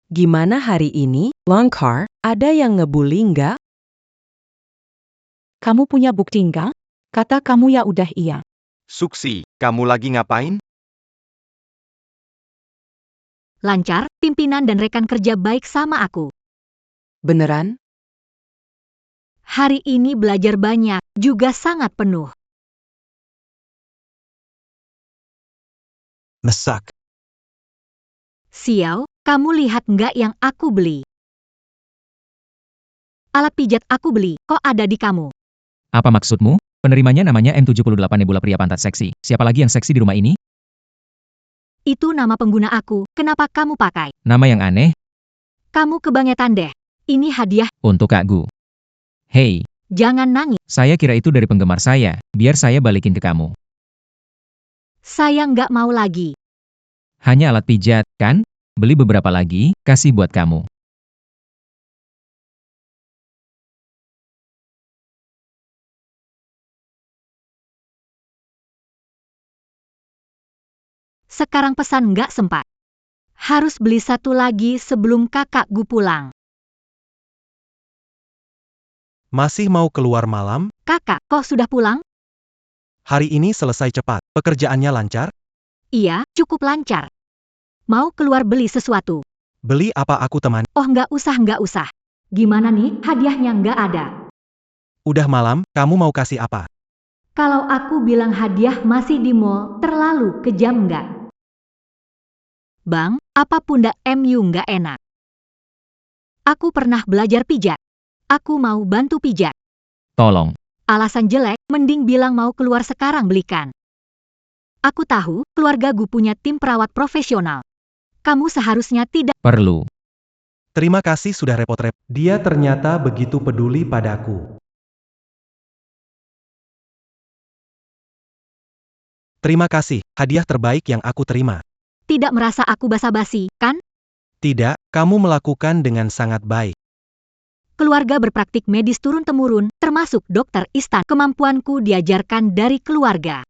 Gimana hari ini, Longcar? Ada yang ngebully nggak? Kamu punya bukti nggak? Kata kamu ya udah iya. Suksi, kamu lagi ngapain? Lancar, pimpinan dan rekan kerja baik sama aku. Beneran? Hari ini belajar banyak, juga sangat penuh. Mesak. Xiao, kamu lihat nggak yang aku beli? Alat pijat aku beli, kok ada di kamu? Apa maksudmu? Penerimanya namanya M78 Nebula pria pantat seksi. Siapa lagi yang seksi di rumah ini? Itu nama pengguna aku, kenapa kamu pakai? Nama yang aneh? Kamu kebangetan deh. Ini hadiah, Untuk Kak Gu. Hei, jangan nangis. saya kira itu dari penggemar saya. Biar saya balikin ke kamu. Saya nggak mau lagi. Hanya alat pijat, kan? Beli beberapa lagi, kasih buat kamu. Sekarang pesan nggak sempat. Harus beli satu lagi sebelum kakak Gu pulang. Masih mau keluar malam? Kakak, kok sudah pulang? Hari ini selesai cepat. Pekerjaannya lancar? Iya, cukup lancar. Mau keluar beli sesuatu? Beli apa aku teman? Oh nggak usah. Gimana nih, hadiahnya nggak ada. Udah malam, kamu mau kasih apa? Kalau aku bilang hadiah masih di mall, terlalu kejam nggak? Bang, apa pundak MU nggak enak? Aku pernah belajar pijat. Aku mau bantu pijat. Tolong. Alasan jelek, mending bilang mau keluar sekarang belikan. Aku tahu, keluarga Gu punya tim perawat profesional. Kamu seharusnya tidak. Perlu. Terima kasih sudah repot-repot. Dia ternyata begitu peduli padaku. Terima kasih, hadiah terbaik yang aku terima. Tidak merasa aku basa-basi, kan? Tidak, kamu melakukan dengan sangat baik. Keluarga berpraktik medis turun-temurun, termasuk dokter Istan. Kemampuanku diajarkan dari keluarga.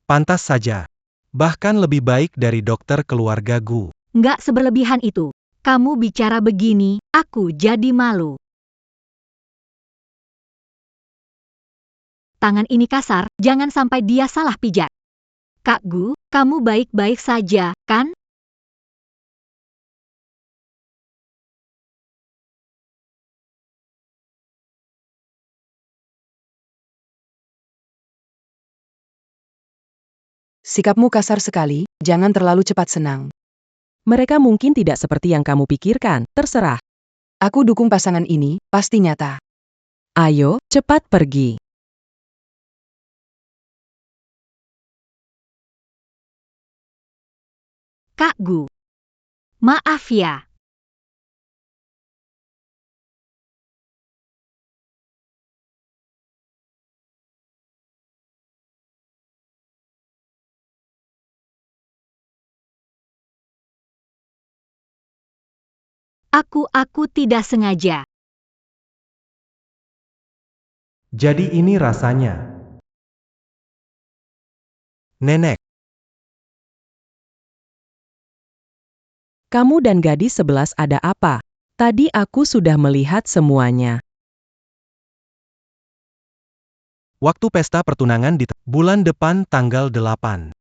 Pantas saja. Bahkan lebih baik dari dokter keluarga Gu. Nggak seberlebihan itu. Kamu bicara begini, aku jadi malu. Tangan ini kasar, jangan sampai dia salah pijat. Kak Gu, kamu baik-baik saja, kan? Sikapmu kasar sekali, jangan terlalu cepat senang. Mereka mungkin tidak seperti yang kamu pikirkan. Terserah. Aku dukung pasangan ini, pasti nyata. Ayo, cepat pergi. Kak Gu. Maaf ya. Aku tidak sengaja. Jadi ini rasanya. Nenek, Kamu dan gadis 11 ada apa? Tadi aku sudah melihat semuanya. waktu pesta pertunangan di bulan depan tanggal 8.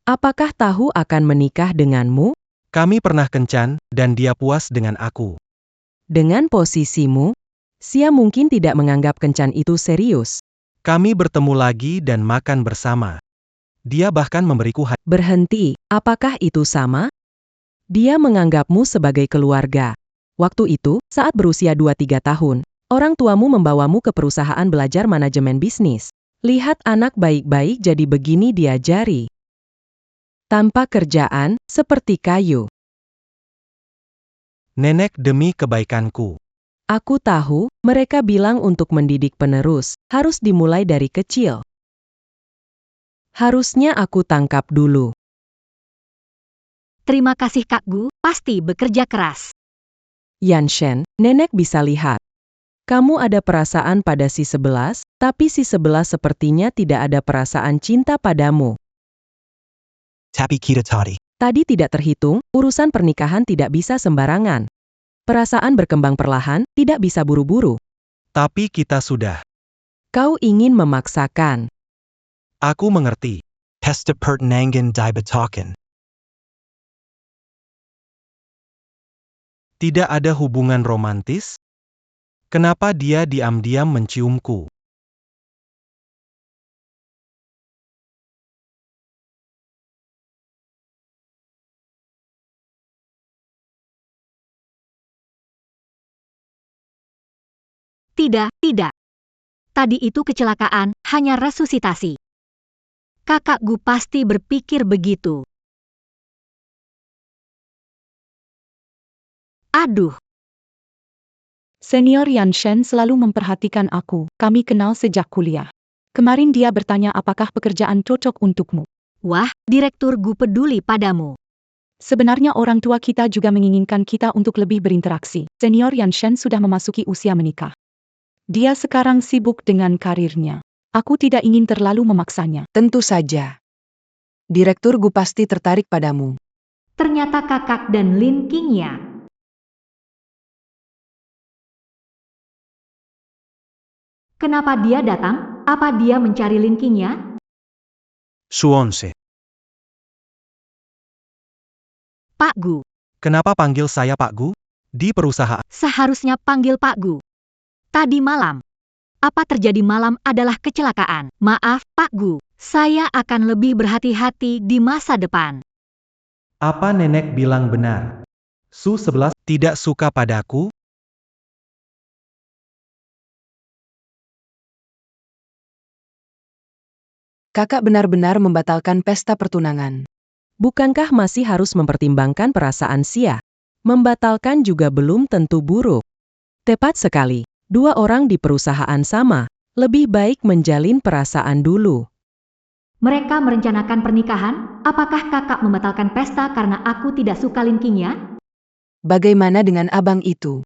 Apakah tahu akan menikah denganmu? Kami pernah kencan, dan dia puas dengan aku. Dengan posisimu, Sia mungkin tidak menganggap kencan itu serius. Kami bertemu lagi dan makan bersama. Dia bahkan memberiku hadiah. Berhenti, apakah itu sama? Dia menganggapmu sebagai keluarga. Waktu itu, saat berusia 2-3 tahun, orang tuamu membawamu ke perusahaan belajar manajemen bisnis. Lihat anak baik-baik jadi begini diajari. Tanpa kerjaan, seperti kayu. Nenek demi kebaikanku. Aku tahu, mereka bilang untuk mendidik penerus, harus dimulai dari kecil. Harusnya aku tangkap dulu. Terima kasih Kak Gu, pasti bekerja keras. Yanshen, nenek bisa lihat. Kamu ada perasaan pada si 11, tapi si 11 sepertinya tidak ada perasaan cinta padamu. Tadi tidak terhitung, urusan pernikahan tidak bisa sembarangan. Perasaan berkembang perlahan, tidak bisa buru-buru. Tapi kita sudah. Kau ingin memaksakan. Aku mengerti. Tidak ada hubungan romantis? Kenapa dia diam-diam menciumku? Tidak. Tadi itu kecelakaan, hanya resusitasi. Kakak Gu pasti berpikir begitu. Aduh, Senior Yanshen selalu memperhatikan aku. Kami kenal sejak kuliah. Kemarin dia bertanya apakah pekerjaan cocok untukmu. wah, Direktur Gu peduli padamu. Sebenarnya orang tua kita juga menginginkan kita untuk lebih berinteraksi. Senior Yanshen sudah memasuki usia menikah. Dia sekarang sibuk dengan karirnya. Aku tidak ingin terlalu memaksanya. Tentu saja. Direktur Gu pasti tertarik padamu. Ternyata kakak dan Lin Qingya. Kenapa dia datang? Apa dia mencari Lin Qingya? Suonse. Pak Gu, Kenapa panggil saya Pak Gu? Di perusahaan. seharusnya panggil Pak Gu. Tadi malam. Apa terjadi malam adalah kecelakaan. Maaf, Pak Gu. Saya akan lebih berhati-hati di masa depan. Apa nenek bilang benar? Su 11 tidak suka padaku? Kakak benar-benar membatalkan pesta pertunangan. Bukankah masih harus mempertimbangkan perasaan Sia? Membatalkan juga belum tentu buruk. Tepat sekali, dua orang di perusahaan sama. Lebih baik menjalin perasaan dulu. Mereka merencanakan pernikahan? Apakah kakak membatalkan pesta karena aku tidak suka Lin Qingya? Bagaimana dengan abang itu?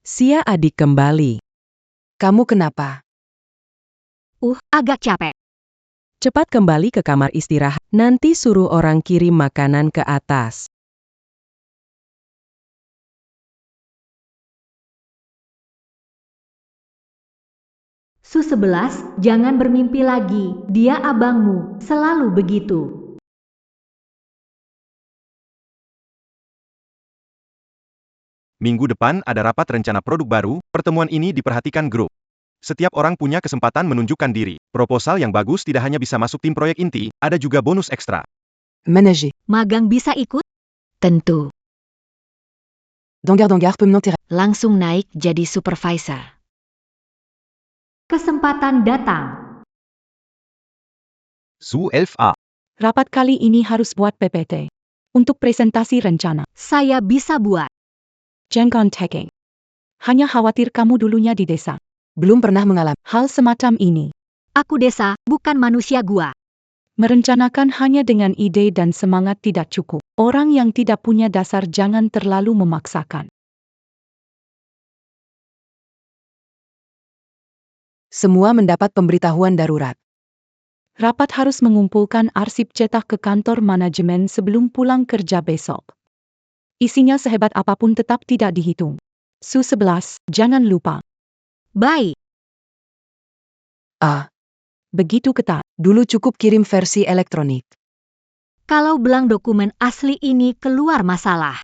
Sia adik kembali. Kamu kenapa? Agak capek. Cepat kembali ke kamar istirahat. Nanti suruh orang kirim makanan ke atas. Su 11, jangan bermimpi lagi. Dia abangmu, selalu begitu. Minggu depan ada rapat rencana produk baru, pertemuan ini diperhatikan grup. Setiap orang punya kesempatan menunjukkan diri. Proposal yang bagus tidak hanya bisa masuk tim proyek inti, ada juga bonus ekstra. Manager. Magang bisa ikut? Tentu. Dangar peut m'intéresser. Langsung naik jadi supervisor. Kesempatan datang. Su 11a. Rapat kali ini harus buat PPT. Untuk presentasi rencana. Saya bisa buat. Jengkon taking. Hanya khawatir kamu dulunya di desa. Belum pernah mengalami. Hal semacam ini. Aku desa, bukan manusia gua. Merencanakan hanya dengan ide dan semangat tidak cukup. Orang yang tidak punya dasar jangan terlalu memaksakan. Semua mendapat pemberitahuan darurat. Rapat harus mengumpulkan arsip cetak ke kantor manajemen sebelum pulang kerja besok. Isinya sehebat apapun tetap tidak dihitung. Su 11, jangan lupa. Baik. Ah, Begitu ketat. dulu cukup kirim versi elektronik. Kalau belang dokumen asli ini keluar masalah.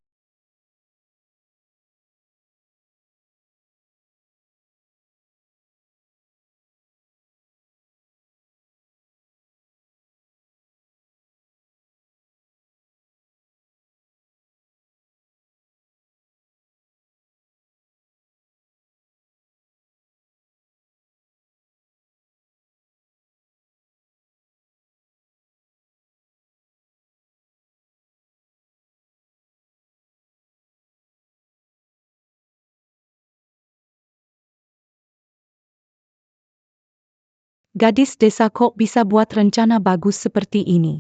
Gadis desa kok bisa buat rencana bagus seperti ini?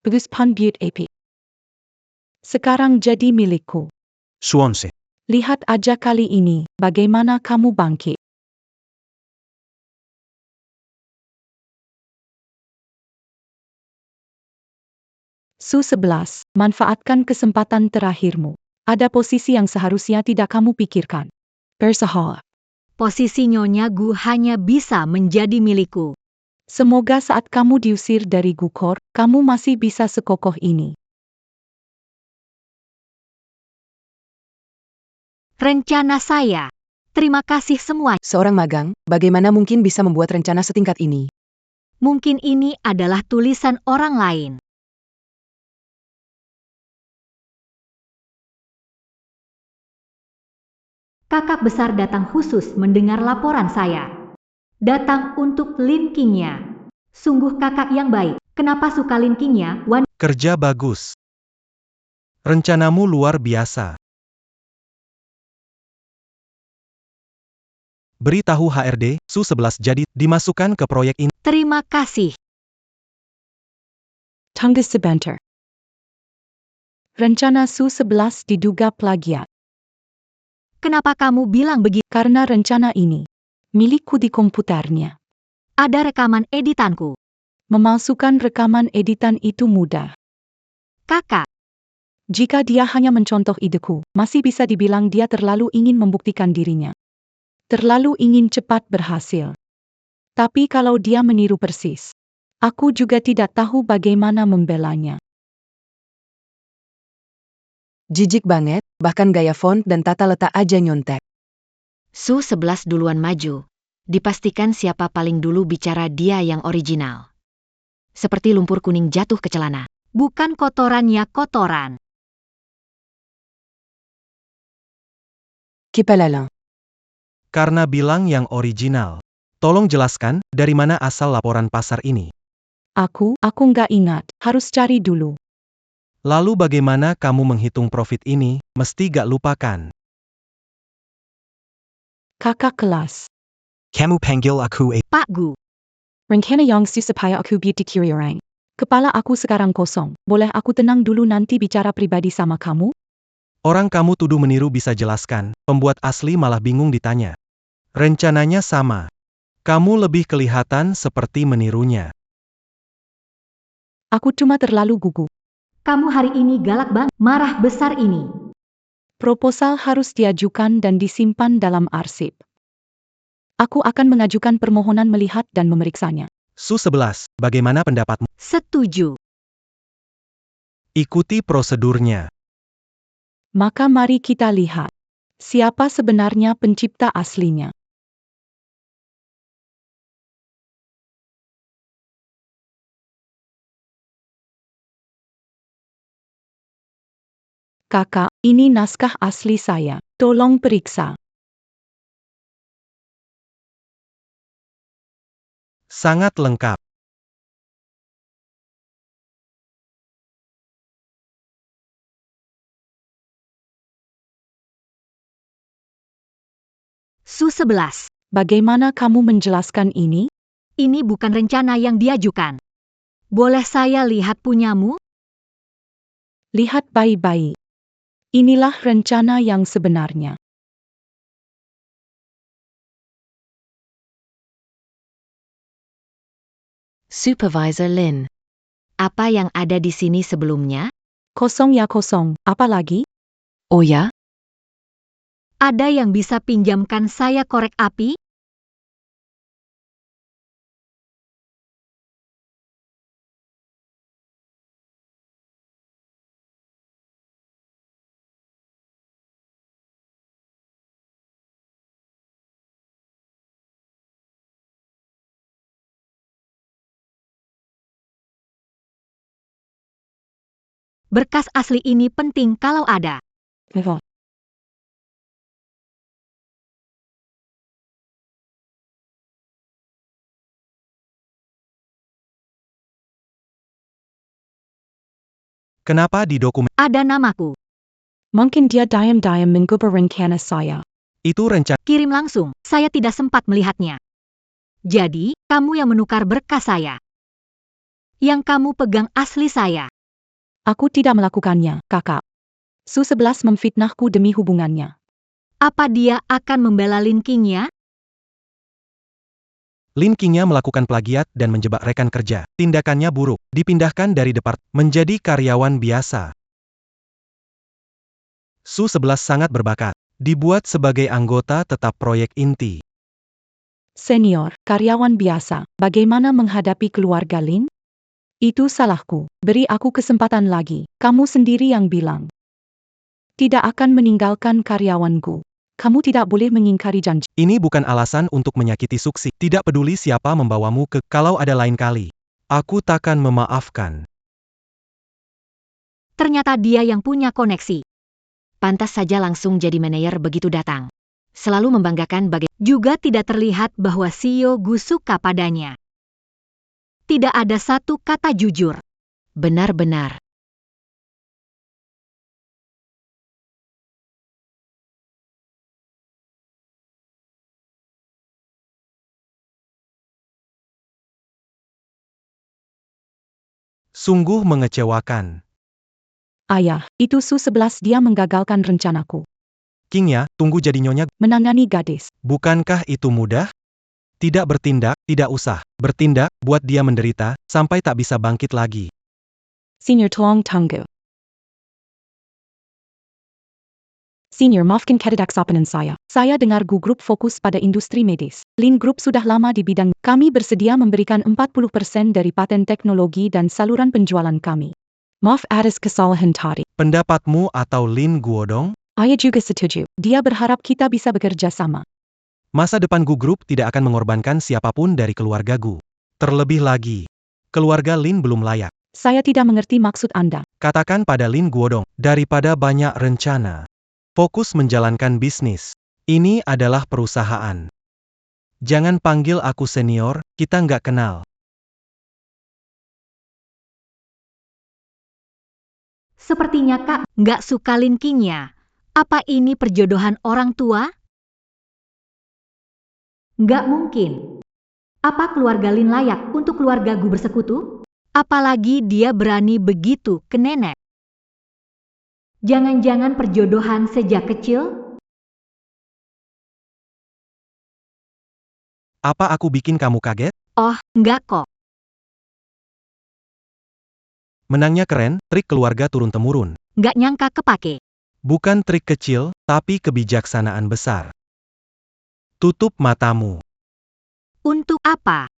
Peluspan Butte Epic. Sekarang jadi milikku. Swansea. Lihat aja kali ini, bagaimana kamu bangkit. Su-11, manfaatkan kesempatan terakhirmu. Ada posisi yang seharusnya tidak kamu pikirkan. Bersahaja. Posisi Nyonya Gu hanya bisa menjadi milikku. Semoga saat kamu diusir dari Gukor, kamu masih bisa sekokoh ini. Rencana saya. Terima kasih semua. Seorang magang, bagaimana mungkin bisa membuat rencana setingkat ini? Mungkin ini adalah tulisan orang lain. Kakak besar datang khusus mendengar laporan saya. Datang untuk Lin Qingya. Sungguh kakak yang baik. Kenapa suka Lin Qingya? Kerja bagus. Rencanamu luar biasa. Beritahu HRD, Su-11 jadi dimasukkan ke proyek ini. Terima kasih. Tunggu sebentar. Rencana Su-11 diduga plagiat. Kenapa kamu bilang begitu? Karena rencana ini milikku di komputernya. Ada rekaman editanku. Memalsukan rekaman editan itu mudah. Kakak, Jika dia hanya mencontoh ideku, masih bisa dibilang dia terlalu ingin membuktikan dirinya. Terlalu ingin cepat berhasil. Tapi kalau dia meniru persis, aku juga tidak tahu bagaimana membelanya. Jijik banget, bahkan gaya font dan tata letak aja nyontek. Su-11 duluan maju. Dipastikan siapa paling dulu bicara dia yang original. Seperti lumpur kuning jatuh ke celana. bukan kotorannya kotoran. Kipalalan. Karena bilang yang original. Tolong jelaskan, dari mana asal laporan pasar ini? Aku nggak ingat, harus cari dulu. Lalu bagaimana kamu menghitung profit ini, mesti gak lupakan. Kakak kelas. Kamu panggil aku Pak Gu, Rencana yang supaya aku biar dikirim. Kepala aku sekarang kosong, boleh aku tenang dulu nanti bicara pribadi sama kamu? Orang kamu tuduh meniru bisa jelaskan, pembuat asli malah bingung ditanya. Rencananya sama. Kamu lebih kelihatan seperti menirunya. Aku cuma terlalu gugup. kamu hari ini galak banget, marah besar ini. Proposal harus diajukan dan disimpan dalam arsip. Aku akan mengajukan permohonan melihat dan memeriksanya. Su-11, bagaimana pendapatmu? Setuju. Ikuti prosedurnya. Maka mari kita lihat. Siapa sebenarnya pencipta aslinya? Kakak, ini naskah asli saya. Tolong periksa. Sangat lengkap. Su-11. Bagaimana kamu menjelaskan ini? Ini bukan rencana yang diajukan. Boleh saya lihat punyamu? Lihat baik-baik. Inilah rencana yang sebenarnya. Supervisor Lin. Apa yang ada di sini sebelumnya? Kosong ya kosong, apa lagi? Oh ya? Ada yang bisa pinjamkan saya korek api? Berkas asli ini penting kalau ada. Move on. Kenapa di dokumen Ada namaku. Mungkin dia diam-diam mengubah rencana saya. itu rencana? Kirim langsung, saya tidak sempat melihatnya. Jadi, kamu yang menukar berkas saya. Yang kamu pegang asli saya. Aku tidak melakukannya, kakak. Su-11 memfitnahku demi hubungannya. Apa dia akan membela Lin Qingya? Lin Qingya melakukan plagiat dan menjebak rekan kerja. Tindakannya buruk, dipindahkan dari departemen menjadi karyawan biasa. Su-11 sangat berbakat, dibuat sebagai anggota tetap proyek inti. Senior, karyawan biasa, bagaimana menghadapi keluarga Lin? Itu salahku. Beri aku kesempatan lagi. Kamu sendiri yang bilang. Tidak akan meninggalkan karyawanku. Kamu tidak boleh mengingkari janji. Ini bukan alasan untuk menyakiti Suksi. Tidak peduli siapa membawamu ke, kalau ada lain kali. Aku takkan memaafkan. Ternyata dia yang punya koneksi. Pantas saja langsung jadi manajer begitu datang. Selalu membanggakan Juga tidak terlihat bahwa CEO Gu suka padanya. Tidak ada satu kata jujur. benar-benar. Sungguh mengecewakan. Ayah, itu Su-11 dia menggagalkan rencanaku. Qingya, tunggu jadi nyonya. Menangani gadis. Bukankah itu mudah? Tidak bertindak, tidak usah. Bertindak, buat dia menderita, sampai tak bisa bangkit lagi. Senior tolong tunggu. Senior, maafkan ketidaksopanan saya. Saya dengar Gu Group fokus pada industri medis. Lin Group sudah lama di bidang. Kami bersedia memberikan 40% dari paten teknologi dan saluran penjualan kami. Maaf atas kesalahan tadi. Pendapatmu atau Lin Guodong? Ayah juga setuju. Dia berharap kita bisa bekerja sama. Masa depan Gu Group tidak akan mengorbankan siapapun dari keluarga Gu. Terlebih lagi, keluarga Lin belum layak. Saya tidak mengerti maksud Anda. Katakan pada Lin Guodong, daripada banyak rencana, fokus menjalankan bisnis. Ini adalah perusahaan. Jangan panggil aku senior, kita nggak kenal. Sepertinya Kak nggak suka Lin Qingya. Apa ini perjodohan orang tua? Nggak mungkin. Apa keluarga Lin layak untuk keluarga Gu bersekutu? Apalagi dia berani begitu ke nenek. Jangan-jangan perjodohan sejak kecil? Apa aku bikin kamu kaget? Oh, nggak kok. Menangnya keren, trik keluarga turun-temurun. Nggak nyangka kepake. Bukan trik kecil, tapi kebijaksanaan besar. Tutup matamu. Untuk apa?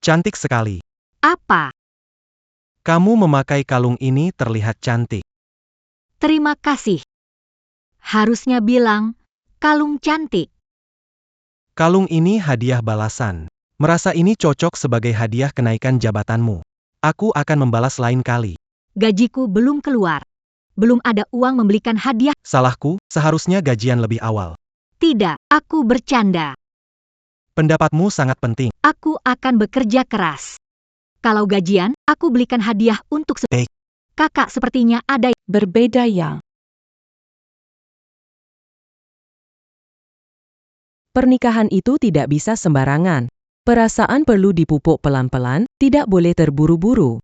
Cantik sekali. Apa? Kamu memakai kalung ini terlihat cantik. Terima kasih. Harusnya bilang, kalung cantik. Kalung ini hadiah balasan. Merasa ini cocok sebagai hadiah kenaikan jabatanmu. Aku akan membalas lain kali. Gajiku belum keluar. Belum ada uang membelikan hadiah. Salahku, seharusnya gajian lebih awal. Tidak, aku bercanda. Pendapatmu sangat penting. Aku akan bekerja keras. Kalau gajian, aku belikan hadiah untuk Baik. Kakak sepertinya ada. Berbeda ya. Pernikahan itu tidak bisa sembarangan. Perasaan perlu dipupuk pelan-pelan, tidak boleh terburu-buru.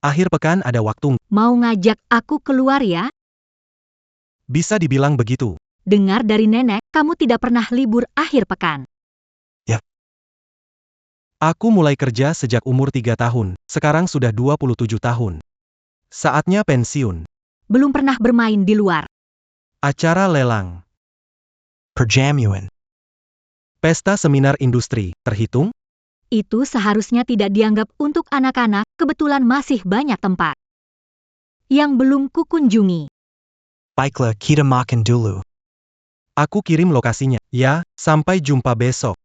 Akhir pekan ada waktu, Mau ngajak aku keluar ya? bisa dibilang begitu. Dengar dari nenek, kamu tidak pernah libur akhir pekan. Aku mulai kerja sejak umur 3 tahun, sekarang sudah 27 tahun. Saatnya pensiun. Belum pernah bermain di luar. Acara lelang. Perjamuan. Pesta seminar industri, terhitung? Itu seharusnya tidak dianggap untuk anak-anak, kebetulan masih banyak tempat. Yang belum kukunjungi. Baiklah, kita makan dulu. Aku kirim lokasinya. Ya, sampai jumpa besok.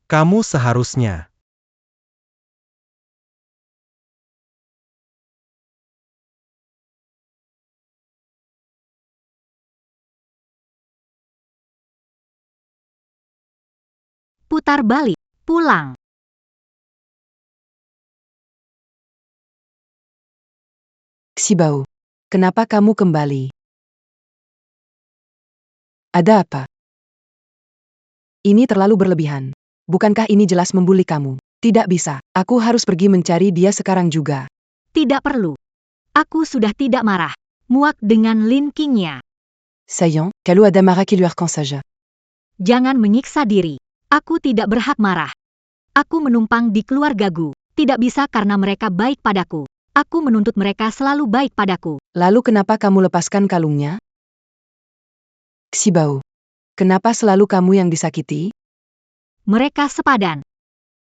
Kamu seharusnya. Putar balik, pulang. Xibao, kenapa kamu kembali? Ada apa? Ini terlalu berlebihan. Bukankah ini jelas membuli kamu? Tidak bisa, aku harus pergi mencari dia sekarang juga. Tidak perlu. Aku sudah tidak marah. Muak dengan Lin Qingya. Sayang, kalau ada marah qui lui arcan saja. Jangan menyiksa diri. Aku tidak berhak marah. Aku menumpang di keluargaku. Tidak bisa karena mereka baik padaku. Aku menuntut mereka selalu baik padaku. Lalu kenapa kamu lepaskan kalungnya? Xibao, kenapa selalu kamu yang disakiti? Mereka sepadan.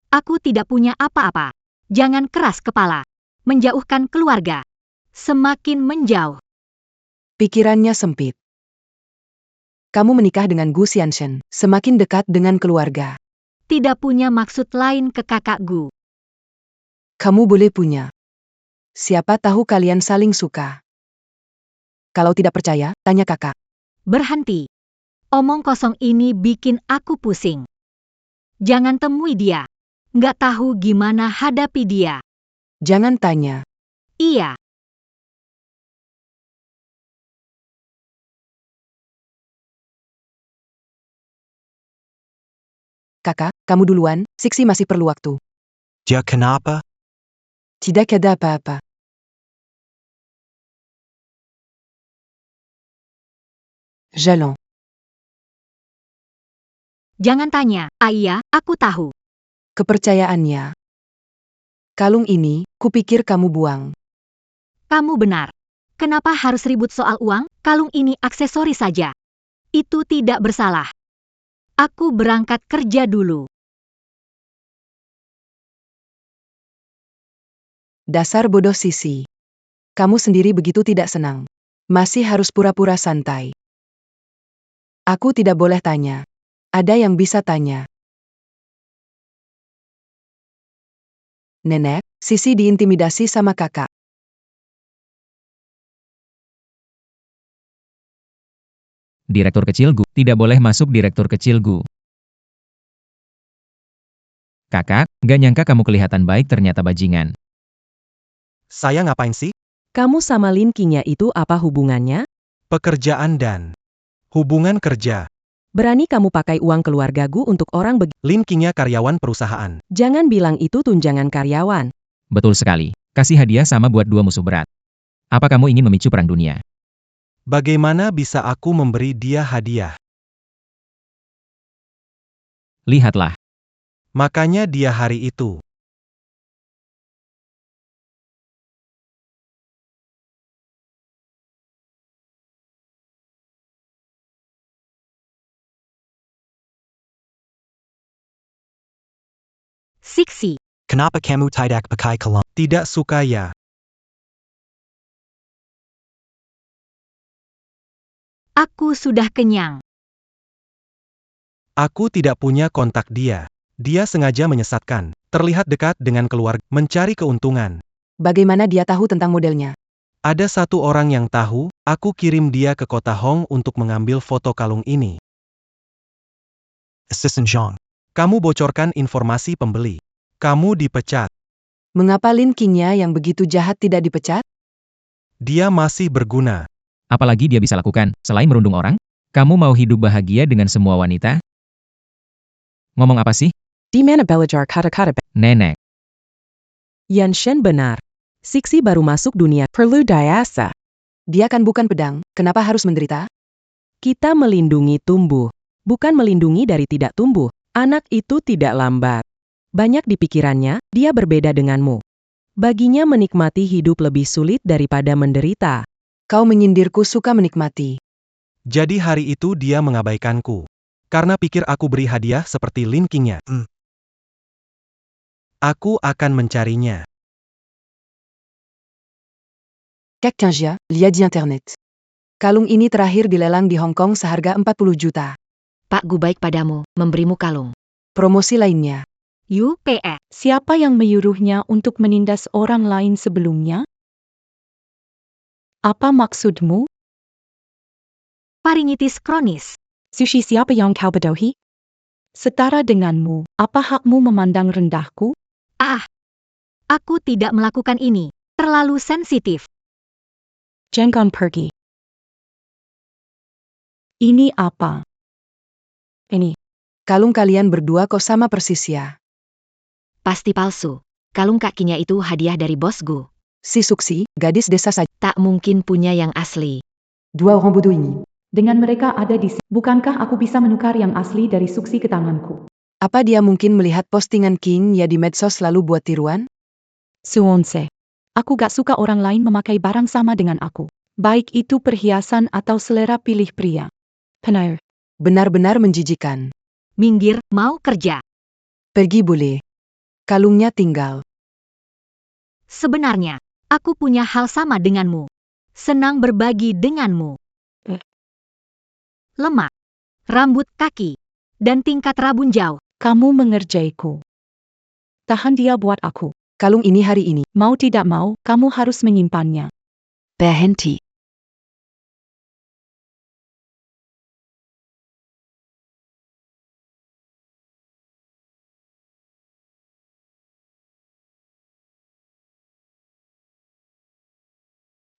Aku tidak punya apa-apa. Jangan keras kepala. Menjauhkan keluarga. Semakin menjauh. Pikirannya sempit. Kamu menikah dengan Gu Xianshen, semakin dekat dengan keluarga. Tidak punya maksud lain ke kakakku. Kamu boleh punya. Siapa tahu kalian saling suka. Kalau tidak percaya, tanya kakak. Berhenti. Omong kosong ini bikin aku pusing. Jangan temui dia. Nggak tahu gimana hadapi dia. Jangan tanya. Iya. Kakak, kamu duluan, Siksi masih perlu waktu. Ya kenapa? Tidak ada apa-apa. Jalan. Jangan tanya. Iya, aku tahu. Kepercayaannya. Kalung ini, kupikir kamu buang. Kamu benar. Kenapa harus ribut soal uang? Kalung ini aksesoris saja. Itu tidak bersalah. Aku berangkat kerja dulu. Dasar bodoh Sisi. Kamu sendiri begitu tidak senang. Masih harus pura-pura santai. Aku tidak boleh tanya. Ada yang bisa tanya. Nenek, Sisi diintimidasi sama kakak. Direktur kecil Gu, tidak boleh masuk direktur kecil Gu. Kakak, gak nyangka kamu kelihatan baik ternyata bajingan. Saya ngapain sih? Kamu sama Lin Qingya itu apa hubungannya? Pekerjaan dan hubungan kerja. Berani kamu pakai uang keluargaku untuk orang Lin Qingya karyawan perusahaan. Jangan bilang itu tunjangan karyawan. Betul sekali. Kasih hadiah sama buat dua musuh berat. Apa kamu ingin memicu perang dunia? Bagaimana bisa aku memberi dia hadiah? Lihatlah. Makanya dia hari itu. Siksi. Kenapa kamu tidak pakai kalung? Tidak suka ya. Aku sudah kenyang. Aku tidak punya kontak dia. Dia sengaja menyesatkan. Terlihat dekat dengan keluarga, mencari keuntungan. Bagaimana dia tahu tentang modelnya? Ada satu orang yang tahu, aku kirim dia ke kota Hong untuk mengambil foto kalung ini. Assistant Zhang. Kamu bocorkan informasi pembeli. Kamu dipecat. Mengapa Lin Qingya yang begitu jahat tidak dipecat? Dia masih berguna. Apalagi dia bisa lakukan, selain merundung orang? Kamu mau hidup bahagia dengan semua wanita? Ngomong apa sih? Di mana belajar kata-kata Nenek. Yan Shen benar. Siksi baru masuk dunia, perlu dayasa. Dia kan bukan pedang, kenapa harus menderita? Kita melindungi tumbuh, bukan melindungi dari tidak tumbuh. Anak itu tidak lambat. Banyak di pikirannya, dia berbeda denganmu. Baginya menikmati hidup lebih sulit daripada menderita. Kau menyindirku suka menikmati. Jadi hari itu dia mengabaikanku. Karena pikir aku beri hadiah seperti Lin Qingya. Aku akan mencarinya. Kek Qingya, lihat di internet. Kalung ini terakhir dilelang di Hong Kong seharga 40 juta. Pak Gu baik padamu, memberimu kalung. Promosi lainnya. UPE. Siapa yang menyuruhnya untuk menindas orang lain sebelumnya? Apa maksudmu? Faringitis kronis. Sushi siapa yang kau bodohi? Setara denganmu, apa hakmu memandang rendahku? Ah, aku tidak melakukan ini. Terlalu sensitif. Jangan pergi. Ini apa? Ini. Kalung kalian berdua kok sama persis ya. Pasti palsu. Kalung kakinya itu hadiah dari bos Gu. Si Suksi, gadis desa saja. Tak mungkin punya yang asli. Dua orang bodoh ini. Dengan mereka ada di sini, bukankah aku bisa menukar yang asli dari Suksi ke tanganku? Apa dia mungkin melihat postingan Qingya di medsos lalu buat tiruan? Suonse. Aku gak suka orang lain memakai barang sama dengan aku. Baik itu perhiasan atau selera pilih pria. Benar. Benar-benar menjijikan. Minggir, mau kerja. Pergi boleh. Kalungnya tinggal. Sebenarnya, aku punya hal sama denganmu. Senang berbagi denganmu. Lemak, rambut kaki, dan tingkat rabun jauh. Kamu mengerjaiku. Tahan dia buat aku. Kalung ini hari ini. Mau tidak mau, kamu harus menyimpannya. Berhenti.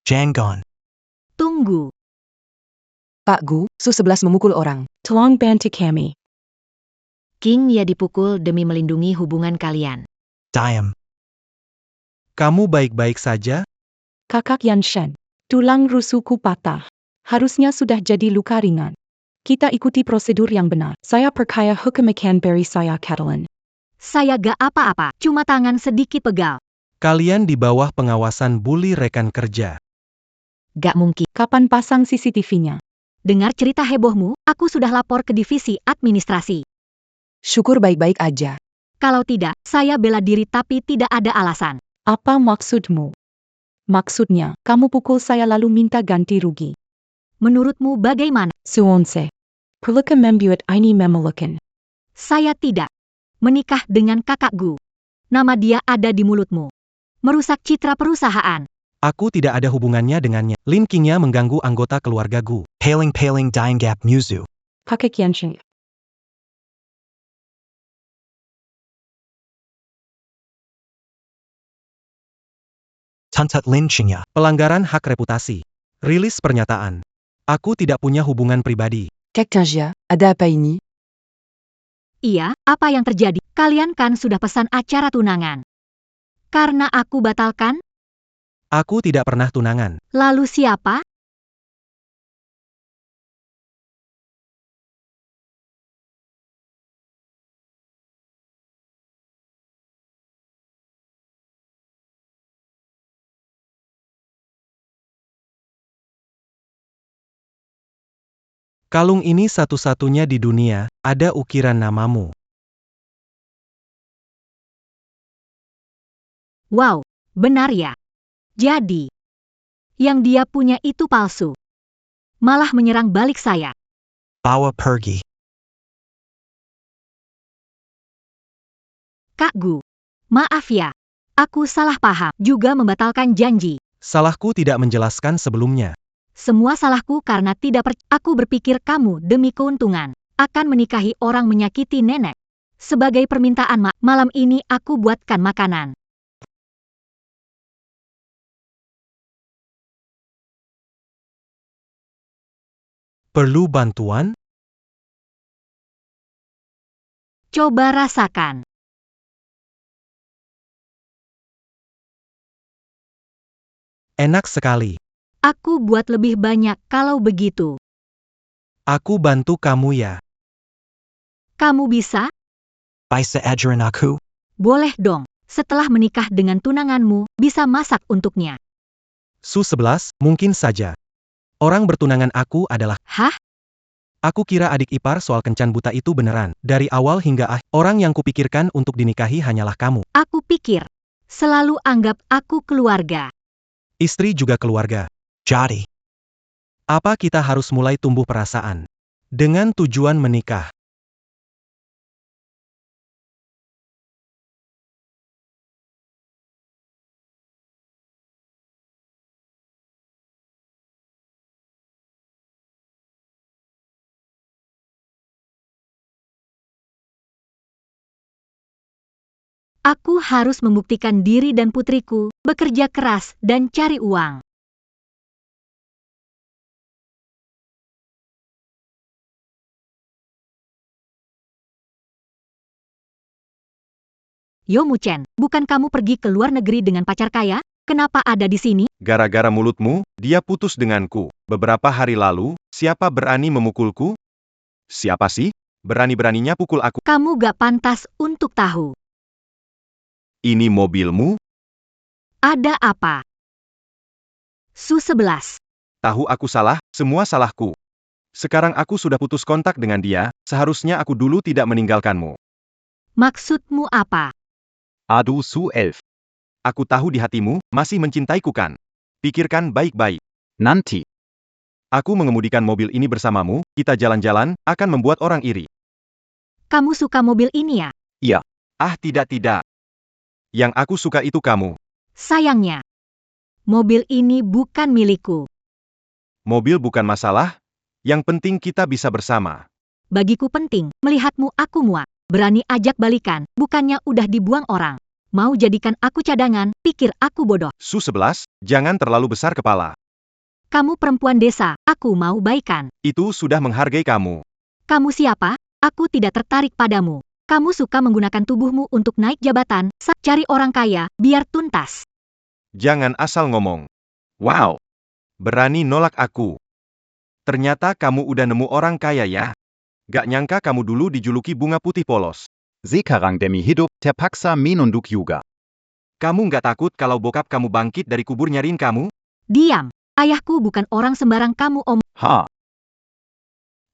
Jangan. Tunggu. Pak Gu, Su-11 memukul orang. Tolong bantu kami. Qingya dipukul demi melindungi hubungan kalian. Diam. Kamu baik-baik saja? Kakak Yan Shen. Tulang rusukku patah. Harusnya sudah jadi luka ringan. Kita ikuti prosedur yang benar. Saya percaya hukum ikan beri saya Catalan. Saya gak apa-apa, cuma tangan sedikit pegal. Kalian di bawah pengawasan bully rekan kerja. Gak mungkin. Kapan pasang CCTV-nya? Dengar cerita hebohmu, aku sudah lapor ke divisi administrasi. Syukur baik-baik aja. Kalau tidak, saya bela diri tapi tidak ada alasan. Apa maksudmu? Maksudnya, kamu pukul saya lalu minta ganti rugi. Menurutmu bagaimana? Suonse. Perlukah membuat ini memelukan? Saya tidak menikah dengan kakak Gu. Nama dia ada di mulutmu. Merusak citra perusahaan. Aku tidak ada hubungannya dengannya. Lin Qingya mengganggu anggota keluarga Gu. Paling dying gap muzu. Kakak Yan Shen. Tantat Lin Qingya. Pelanggaran hak reputasi. Rilis pernyataan. Aku tidak punya hubungan pribadi. Kek Qingya, ada apa ini? Iya, apa yang terjadi? Kalian kan sudah pesan acara tunangan. Karena aku batalkan, Aku tidak pernah tunangan. lalu siapa? Kalung ini satu-satunya di dunia, ada ukiran namamu. Wow, benar ya. Jadi, yang dia punya itu palsu. Malah menyerang balik saya. Bawa pergi. Kak Gu, maaf ya. Aku salah paham, juga membatalkan janji. Salahku tidak menjelaskan sebelumnya. Semua salahku karena tidak Aku berpikir kamu demi keuntungan. akan menikahi orang menyakiti nenek. Sebagai permintaan malam ini aku buatkan makanan. Perlu bantuan? Coba rasakan. Enak sekali. Aku buat lebih banyak kalau begitu. Aku bantu kamu ya. Kamu bisa? Bisa ajarin aku? Boleh dong. Setelah menikah dengan tunanganmu, bisa masak untuknya. Su-11, mungkin saja. Orang bertunangan aku adalah... Hah? Aku kira adik ipar soal kencan buta itu beneran. Dari awal hingga akhir, orang yang kupikirkan untuk dinikahi hanyalah kamu. Aku pikir. Selalu anggap aku keluarga. Istri juga keluarga. Jadi, apa kita harus mulai tumbuh perasaan? Dengan tujuan menikah. Aku harus membuktikan diri dan putriku, bekerja keras dan cari uang. Yo Muchen, bukan kamu pergi ke luar negeri dengan pacar kaya? Kenapa ada di sini? Gara-gara mulutmu, dia putus denganku. Beberapa hari lalu, siapa berani memukulku? Siapa sih? Berani-beraninya pukul aku. Kamu gak pantas untuk tahu. Ini mobilmu? Ada apa? Su-11. Tahu aku salah, semua salahku. Sekarang aku sudah putus kontak dengan dia, seharusnya aku dulu tidak meninggalkanmu. Maksudmu apa? Aduh Su-11. Aku tahu di hatimu, masih mencintaiku kan? Pikirkan baik-baik. Nanti. Aku mengemudikan mobil ini bersamamu, kita jalan-jalan, akan membuat orang iri. Kamu suka mobil ini ya? Iya. Ah tidak. Yang aku suka itu kamu. Sayangnya, mobil ini bukan milikku. Mobil bukan masalah, yang penting kita bisa bersama. Bagiku penting, melihatmu aku muak. Berani ajak balikan, bukannya udah dibuang orang. Mau jadikan aku cadangan, pikir aku bodoh. Su-11, jangan terlalu besar kepala. Kamu perempuan desa, aku mau baikan. Itu sudah menghargai kamu. Kamu siapa? Aku tidak tertarik padamu. Kamu suka menggunakan tubuhmu untuk naik jabatan, cari orang kaya, biar tuntas. Jangan asal ngomong. Wow. Berani nolak aku. Ternyata kamu udah nemu orang kaya ya. Gak nyangka kamu dulu dijuluki bunga putih polos. Sekarang demi hidup, terpaksa menunduk juga. Kamu nggak takut kalau bokap kamu bangkit dari kubur nyariin kamu? Diam. Ayahku bukan orang sembarang kamu Ha.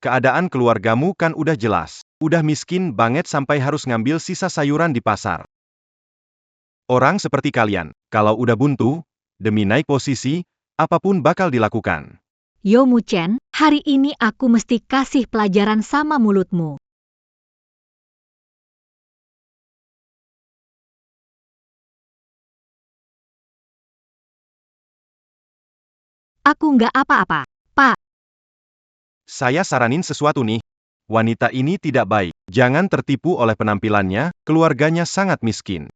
Keadaan keluargamu kan udah jelas. Udah miskin banget sampai harus ngambil sisa sayuran di pasar. Orang seperti kalian, kalau udah buntu, demi naik posisi, apapun bakal dilakukan. Yo Muchen, hari ini aku mesti kasih pelajaran sama mulutmu. Aku nggak apa-apa, Pak. Saya saranin sesuatu nih. Wanita ini tidak baik. Jangan tertipu oleh penampilannya, keluarganya sangat miskin.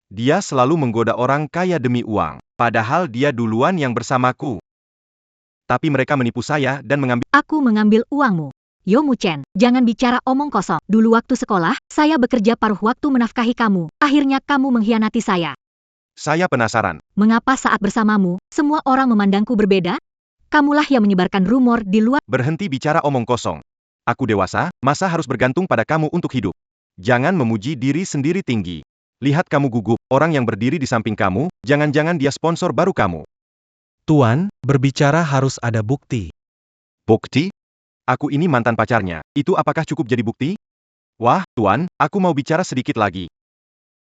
Dia selalu menggoda orang kaya demi uang, padahal dia duluan yang bersamaku. Tapi mereka menipu saya dan mengambil... Aku mengambil uangmu. Yo Muchen, jangan bicara omong kosong. Dulu waktu sekolah, saya bekerja paruh waktu menafkahi kamu. Akhirnya kamu mengkhianati saya. Saya penasaran. Mengapa saat bersamamu, semua orang memandangku berbeda? Kamulah yang menyebarkan rumor di luar. Berhenti bicara omong kosong. Aku dewasa, masa harus bergantung pada kamu untuk hidup? Jangan memuji diri sendiri tinggi. Lihat kamu gugup, orang yang berdiri di samping kamu, jangan-jangan dia sponsor baru kamu. Tuan, berbicara harus ada bukti. Bukti? Aku ini mantan pacarnya, itu apakah cukup jadi bukti? Wah, Tuan, aku mau bicara sedikit lagi.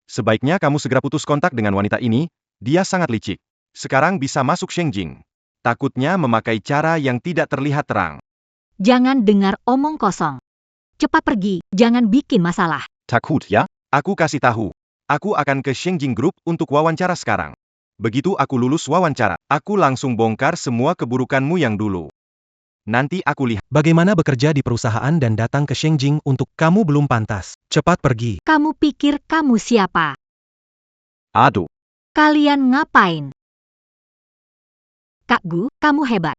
Sebaiknya kamu segera putus kontak dengan wanita ini, dia sangat licik. Sekarang bisa masuk Shengjing. Takutnya memakai cara yang tidak terlihat terang. Jangan dengar omong kosong. Cepat pergi, jangan bikin masalah. Takut ya? Aku kasih tahu. Aku akan ke Shengjing Group untuk wawancara sekarang. Begitu aku lulus wawancara, aku langsung bongkar semua keburukanmu yang dulu. Nanti aku lihat. Bagaimana bekerja di perusahaan dan datang ke Shengjing untuk kamu belum pantas. Cepat pergi. Kamu pikir kamu siapa? Aduh. Kalian ngapain? Kak Gu, kamu hebat.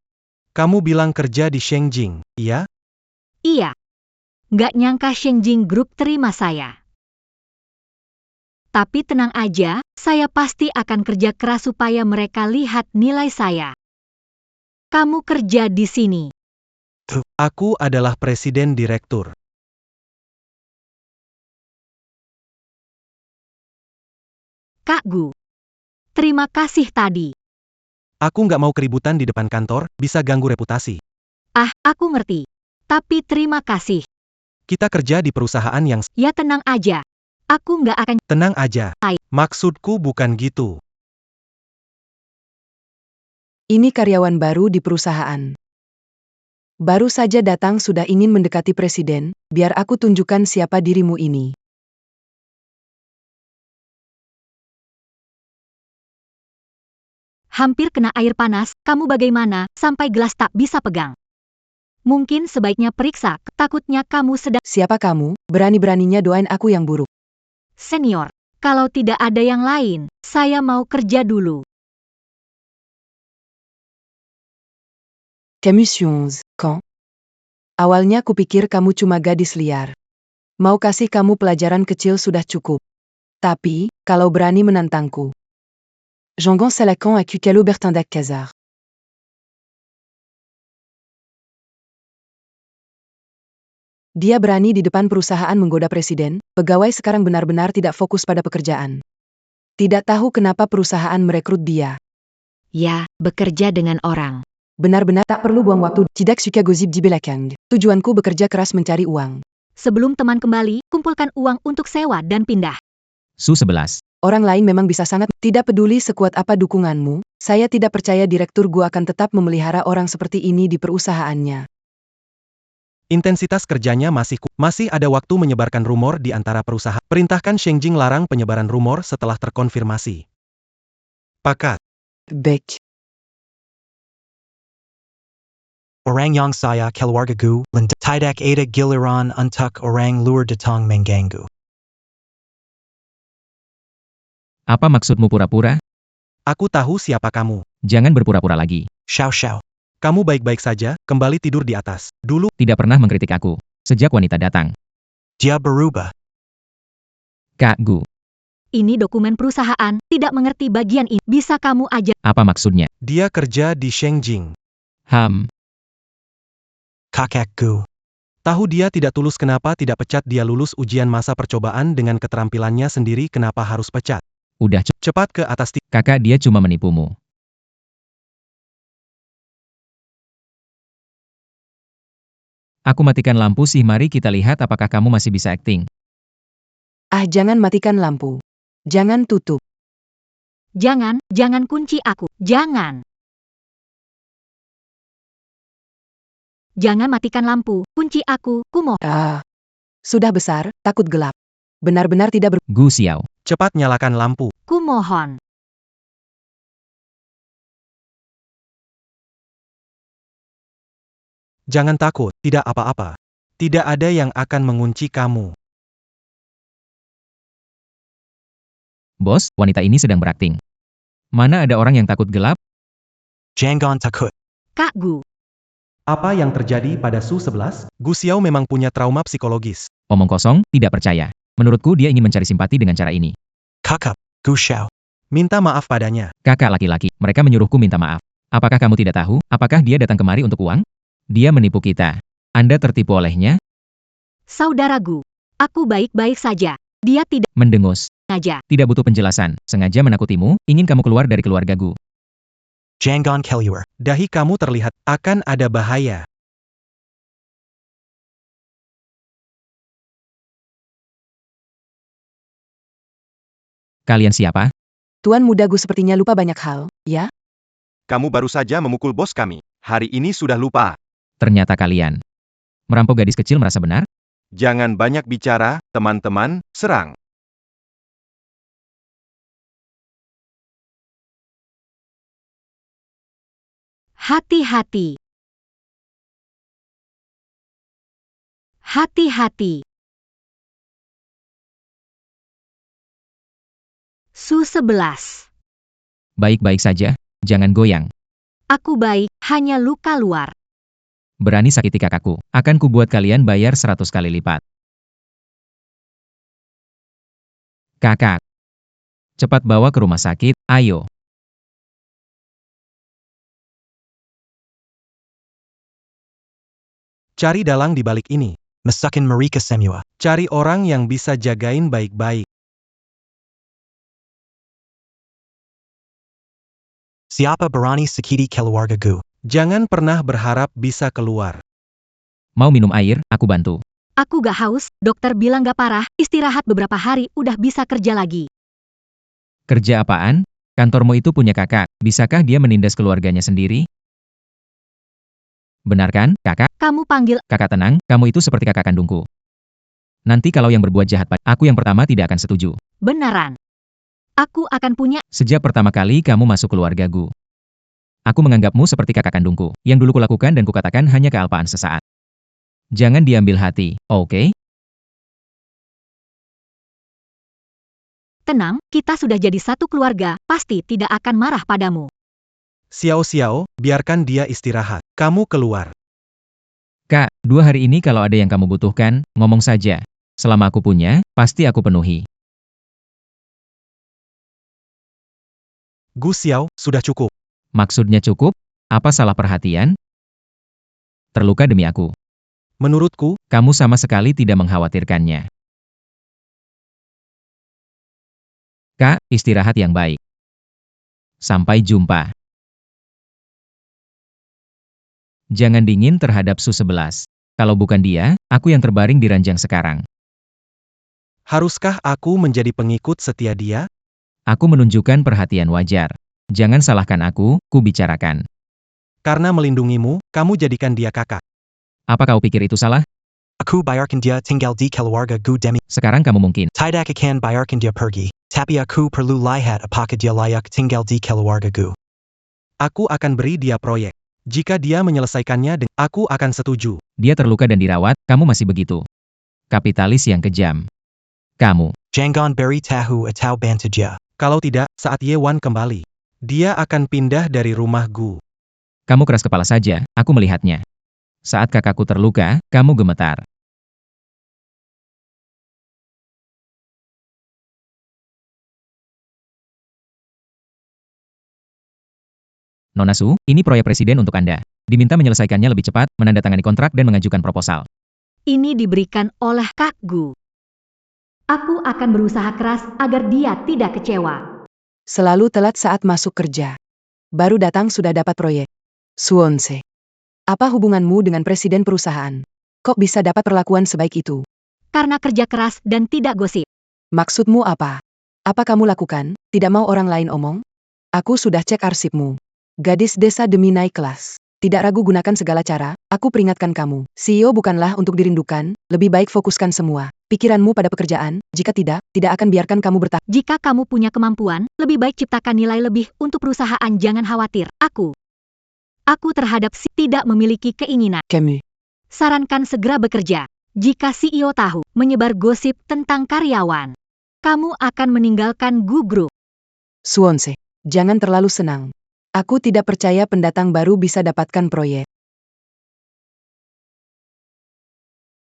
Kamu bilang kerja di Shengjing, iya? Iya. Nggak nyangka Shengjing Group terima saya. Tapi tenang aja, saya pasti akan kerja keras supaya mereka lihat nilai saya. Kamu kerja di sini. Aku adalah presiden direktur. Kak Gu. Terima kasih tadi. Aku nggak mau keributan di depan kantor, bisa ganggu reputasi. Ah, aku ngerti. Tapi terima kasih. Kita kerja di perusahaan yang... Ya tenang aja. Aku nggak akan... Tenang aja. Hai. Maksudku bukan gitu. Ini karyawan baru di perusahaan. Baru saja datang sudah ingin mendekati presiden, biar aku tunjukkan siapa dirimu ini. Hampir kena air panas, kamu bagaimana, sampai gelas tak bisa pegang. Mungkin sebaiknya periksa, takutnya kamu sedang... Siapa kamu? Berani-beraninya doain aku yang buruk. Senior, kalau tidak ada yang lain, saya mau kerja dulu. Commissions, quand? Awalnya kupikir kamu cuma gadis liar. Mau kasih kamu pelajaran kecil sudah cukup. Tapi, kalau berani menantangku. Jean-Gon Salacan accu Calo Bertin d'Alcazar. Dia berani di depan perusahaan menggoda presiden, pegawai sekarang benar-benar tidak fokus pada pekerjaan. Tidak tahu kenapa perusahaan merekrut dia. Ya, bekerja dengan orang. Benar-benar tak perlu buang waktu. Tidak suka gosip di belakang. Tujuanku bekerja keras mencari uang. Sebelum teman kembali, kumpulkan uang untuk sewa dan pindah. Su 11. Orang lain memang bisa sangat tidak peduli sekuat apa dukunganmu. Saya tidak percaya direktur gua akan tetap memelihara orang seperti ini di perusahaannya. Intensitas kerjanya masih ada waktu menyebarkan rumor di antara perusahaan. Perintahkan Shengjing larang penyebaran rumor setelah terkonfirmasi. Pakat. Baik. Orang yang saya keluarga gu, tidak ada giliran untuk orang luar datang mengganggu. Apa maksudmu pura-pura? Aku tahu siapa kamu. Jangan berpura-pura lagi. Xiao xiao. Kamu baik-baik saja, kembali tidur di atas. Dulu, Tidak pernah mengkritik aku. Sejak wanita datang. Dia berubah. Kak Gu. Ini dokumen perusahaan, tidak mengerti bagian ini. Bisa kamu aja. Apa maksudnya? dia kerja di Shengjing. Kakek gu. Tahu dia tidak tulus kenapa tidak pecat dia lulus ujian masa percobaan dengan keterampilannya sendiri kenapa harus pecat. Udah Cepat ke atas kakak dia cuma menipumu. Aku matikan lampu sih, mari kita lihat apakah kamu masih bisa acting. Ah, jangan matikan lampu. Jangan tutup. Jangan kunci aku. Jangan. Jangan matikan lampu, kunci aku, kumohon. Ah. Sudah besar, takut gelap. Benar-benar tidak Gu Xiao. Cepat nyalakan lampu. Kumohon. Jangan takut, tidak apa-apa. Tidak ada yang akan mengunci kamu. Bos, wanita ini sedang berakting. Mana ada orang yang takut gelap? Jangan takut. Kak Gu. Apa yang terjadi pada Su 11? Gu Xiao memang punya trauma psikologis. Omong kosong, tidak percaya. Menurutku dia ingin mencari simpati dengan cara ini. Kakak, gu xiao. Minta maaf padanya. Kakak laki-laki, mereka menyuruhku minta maaf. Apakah kamu tidak tahu, apakah dia datang kemari untuk uang? Dia menipu kita. Anda tertipu olehnya? Saudara Gu. Aku baik-baik saja. Dia tidak Mendengus. sengaja. Tidak butuh penjelasan. Sengaja menakutimu, ingin kamu keluar dari keluarga Gu. Jangan keluar. Dahi kamu terlihat akan ada bahaya. Kalian siapa? Tuan muda Gu sepertinya lupa banyak hal, ya? Kamu baru saja memukul bos kami. Hari ini sudah lupa. Ternyata kalian. Merampok gadis kecil merasa benar? Jangan banyak bicara, teman-teman, serang. Hati-hati. Hati-hati. Su-11. Baik-baik saja, jangan goyang. Aku baik, hanya luka luar. Berani sakiti kakakku, akan kubuat kalian bayar 100 kali lipat. Kakak, cepat bawa ke rumah sakit, ayo. Cari dalang di balik ini. Masukin Marika Semua. Cari orang yang bisa jagain baik-baik. Siapa berani sakiti keluarga gu? Jangan pernah berharap bisa keluar. Mau minum air, aku bantu. Aku gak haus, dokter bilang gak parah, istirahat beberapa hari udah bisa kerja lagi. Kerja apaan? Kantormu itu punya kakak, bisakah dia menindas keluarganya sendiri? Benar kan, kakak? Kamu panggil, Kakak tenang, kamu itu seperti kakak kandungku. Nanti kalau yang berbuat jahat aku yang pertama tidak akan setuju. beneran. Aku akan punya, Sejak pertama kali kamu masuk keluargaku, aku menganggapmu seperti kakak kandungku, yang dulu kulakukan dan kukatakan hanya kealpaan sesaat. Jangan diambil hati, oke? tenang, kita sudah jadi satu keluarga, pasti tidak akan marah padamu. Xiao-Xiao, biarkan dia istirahat. Kamu keluar. Kak, 2 hari ini kalau ada yang kamu butuhkan, ngomong saja. Selama aku punya, pasti aku penuhi. Gu Xiao, sudah cukup. Maksudnya cukup? Apa salah perhatian? Terluka demi aku. Menurutku, Kamu sama sekali tidak mengkhawatirkannya. Kak, istirahat yang baik. Sampai jumpa. Jangan dingin terhadap Su-11. Kalau bukan dia, aku yang terbaring di ranjang sekarang. haruskah aku menjadi pengikut setia dia? Aku menunjukkan perhatian wajar. Jangan salahkan aku, ku bicarakan. Karena melindungimu, kamu jadikan dia kakak. Apa kau pikir itu salah? Aku bayarkan dia tinggal di keluarga gu demi. Sekarang kamu mungkin. Tidak akan bayarkan dia pergi. Tapi aku perlu lihat apakah dia layak tinggal di keluarga gu. Aku akan beri dia proyek. Jika dia menyelesaikannya, aku akan setuju. Dia terluka dan dirawat, kamu masih begitu. Kapitalis yang kejam. Kamu. Jangan beri tahu atau bantu dia. Kalau tidak, saat Yewan kembali, dia akan pindah dari rumah Gu. Kamu keras kepala saja, aku melihatnya. Saat kakakku terluka, kamu gemetar. Nona Su, ini proyek presiden untuk Anda. Diminta menyelesaikannya lebih cepat, menandatangani kontrak dan mengajukan proposal. Ini diberikan oleh Kak Gu. Aku akan berusaha keras agar dia tidak kecewa. Selalu telat saat masuk kerja. Baru datang sudah dapat proyek. Suonse. Apa hubunganmu dengan presiden perusahaan? Kok bisa dapat perlakuan sebaik itu? Karena kerja keras dan tidak gosip. Maksudmu apa? Apa kamu lakukan? Tidak mau orang lain omong? Aku sudah cek arsipmu. Gadis desa demi naik kelas. Tidak ragu gunakan segala cara, aku peringatkan kamu. CEO bukanlah untuk dirindukan, lebih baik fokuskan semua pikiranmu pada pekerjaan, jika tidak akan biarkan kamu bertahan. Jika kamu punya kemampuan, lebih baik ciptakan nilai lebih untuk perusahaan. Jangan khawatir, aku terhadap si tidak memiliki keinginan. Kemi. Sarankan segera bekerja. Jika CEO tahu, menyebar gosip tentang karyawan, kamu akan meninggalkan Gu Group. Suonse. Jangan terlalu senang. Aku tidak percaya pendatang baru bisa dapatkan proyek.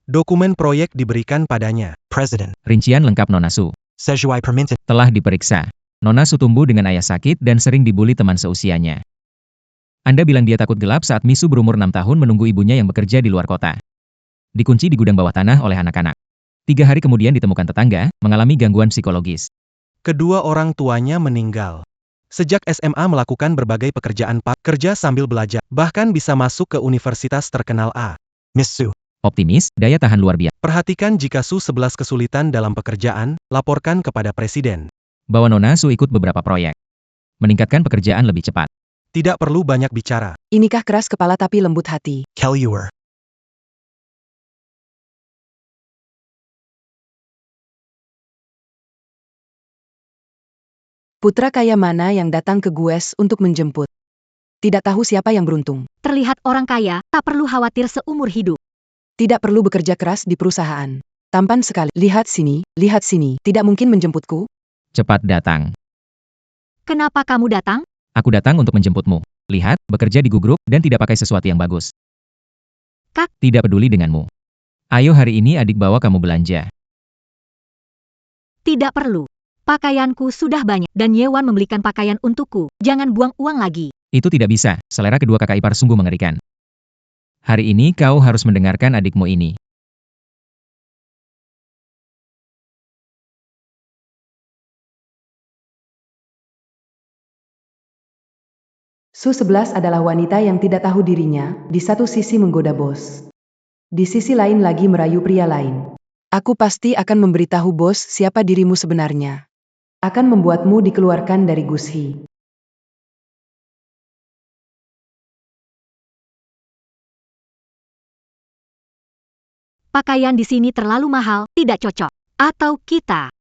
Dokumen proyek diberikan padanya. President. Rincian lengkap Nona Su. Sesuai permintaan. Telah diperiksa. Nona Su tumbuh dengan ayah sakit dan sering dibuli teman seusianya. Anda bilang dia takut gelap saat Misu berumur 6 tahun menunggu ibunya yang bekerja di luar kota. Dikunci di gudang bawah tanah oleh anak-anak. 3 hari kemudian ditemukan tetangga, mengalami gangguan psikologis. Kedua orang tuanya meninggal. Sejak SMA melakukan berbagai pekerjaan kerja sambil belajar, bahkan bisa masuk ke universitas terkenal A. Miss Su. Optimis, daya tahan luar biasa. Perhatikan jika Su-11 kesulitan dalam pekerjaan, laporkan kepada presiden. Bawa Nona Su ikut beberapa proyek. Meningkatkan pekerjaan lebih cepat. Tidak perlu banyak bicara. Inikah keras kepala tapi lembut hati? Keluar. Putra kaya mana yang datang ke Gues untuk menjemput? Tidak tahu siapa yang beruntung. Terlihat orang kaya, tak perlu khawatir seumur hidup. Tidak perlu bekerja keras di perusahaan. Tampan sekali. Lihat sini, lihat sini. Tidak mungkin menjemputku? Cepat datang. Kenapa kamu datang? Aku datang untuk menjemputmu. Lihat, bekerja di Gugrup dan tidak pakai sesuatu yang bagus. Kak. Tidak peduli denganmu. Ayo hari ini adik bawa kamu belanja. Tidak perlu. Pakaianku sudah banyak dan Yewan membelikan pakaian untukku. Jangan buang uang lagi. Itu tidak bisa, selera kedua kakak ipar sungguh mengerikan. Hari ini kau harus mendengarkan adikmu ini. Su-11 adalah wanita yang tidak tahu dirinya, di satu sisi menggoda bos. Di sisi lain lagi merayu pria lain. Aku pasti akan memberitahu bos siapa dirimu sebenarnya. Akan membuatmu dikeluarkan dari Gushi. Pakaian di sini terlalu mahal, tidak cocok. Atau kita.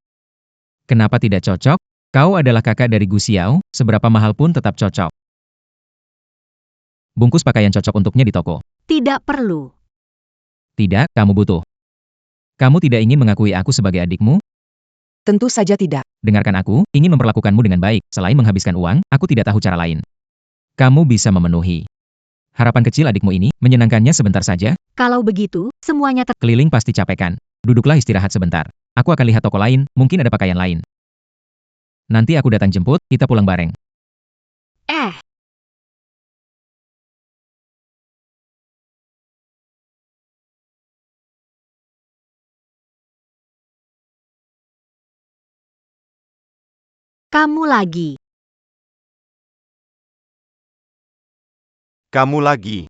Kenapa tidak cocok? Kau adalah kakak dari Gu Xiao, seberapa mahal pun tetap cocok. Bungkus pakaian cocok untuknya di toko. Tidak perlu. Tidak, kamu butuh. Kamu tidak ingin mengakui aku sebagai adikmu? Tentu saja tidak. Dengarkan aku, ingin memperlakukanmu dengan baik. Selain menghabiskan uang, aku tidak tahu cara lain. Kamu bisa memenuhi harapan kecil adikmu ini, menyenangkannya sebentar saja. Kalau begitu, semuanya Keliling pasti capek kan? Duduklah istirahat sebentar. Aku akan lihat toko lain, mungkin ada pakaian lain. Nanti aku datang jemput, kita pulang bareng. Kamu lagi. Kamu lagi.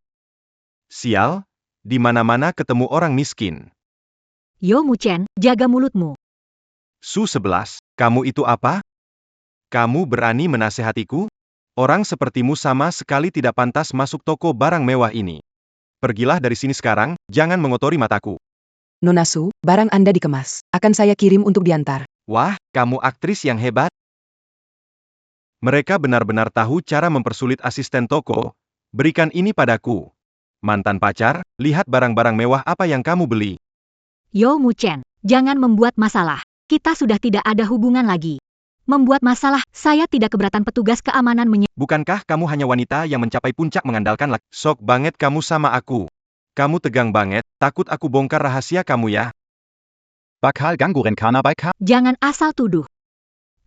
Sial, di mana-mana ketemu orang miskin. Yo Muchen, jaga mulutmu. Su-11, kamu itu apa? Kamu berani menasehatiku? Orang sepertimu sama sekali tidak pantas masuk toko barang mewah ini. Pergilah dari sini sekarang, jangan mengotori mataku. Nona Su, barang Anda dikemas. Akan saya kirim untuk diantar. Wah, kamu aktris yang hebat. Mereka benar-benar tahu cara mempersulit asisten toko. Berikan ini padaku. Mantan pacar, lihat barang-barang mewah apa yang kamu beli. Yo Muchen, jangan membuat masalah. Kita sudah tidak ada hubungan lagi. Membuat masalah, saya tidak keberatan petugas keamanan Bukankah kamu hanya wanita yang mencapai puncak mengandalkan laki? Sok banget kamu sama aku. Kamu tegang banget, takut aku bongkar rahasia kamu ya. Bakal ganggu rencana baik ka? Jangan asal tuduh.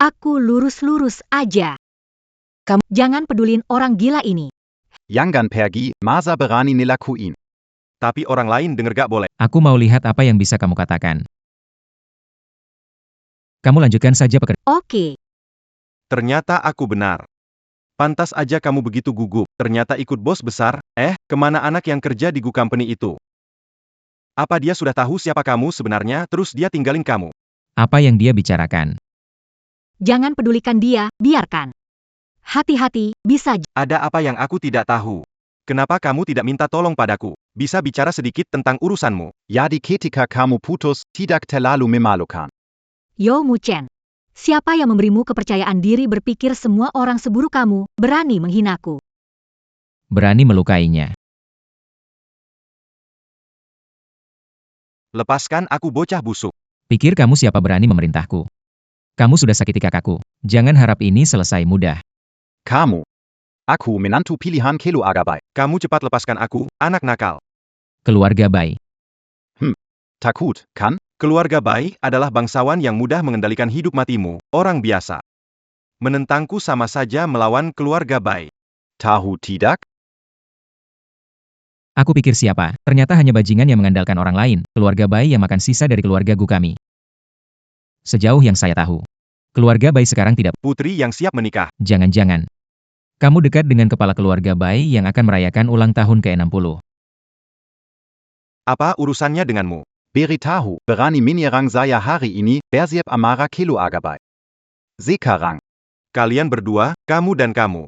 Aku lurus-lurus aja. Kamu jangan pedulin orang gila ini. Yangan pergi, masa berani nilakuin. Tapi orang lain denger gak boleh. Aku mau lihat apa yang bisa kamu katakan. Kamu lanjutkan saja pekerjaan. Oke. Ternyata aku benar. Pantas aja kamu begitu gugup. Ternyata ikut bos besar. Kemana anak yang kerja di Gu Company itu? Apa dia sudah tahu siapa kamu sebenarnya, terus dia tinggalin kamu? Apa yang dia bicarakan? Jangan pedulikan dia, biarkan. Hati-hati, bisa. Ada apa yang aku tidak tahu? Kenapa kamu tidak minta tolong padaku? Bisa bicara sedikit tentang urusanmu? Jadi ketika kamu putus, tidak terlalu memalukan. Yo Muchen, siapa yang memberimu kepercayaan diri berpikir semua orang seburuk kamu, berani menghinaku? Berani melukainya. Lepaskan aku bocah busuk. Pikir kamu siapa berani memerintahku? Kamu sudah sakiti kakakku. Jangan harap ini selesai mudah. Kamu. Aku menantu pilihan Kelu Agabai. Kamu cepat lepaskan aku, anak nakal. Keluarga Bai. Takut, kan? Keluarga Bai adalah bangsawan yang mudah mengendalikan hidup matimu, orang biasa. Menentangku sama saja melawan keluarga Bai. Tahu tidak? Aku pikir siapa? Ternyata hanya bajingan yang mengandalkan orang lain, keluarga Bai yang makan sisa dari keluarga Gu kami. Sejauh yang saya tahu, keluarga Bai sekarang tidak. Putri yang siap menikah. Jangan-jangan. Kamu dekat dengan kepala keluarga Bai yang akan merayakan ulang tahun ke-60. Apa urusannya denganmu? Beritahu, berani menyerang saya hari ini, bersiap amara Kelu Agabai. Sekarang. Kalian berdua, kamu dan kamu.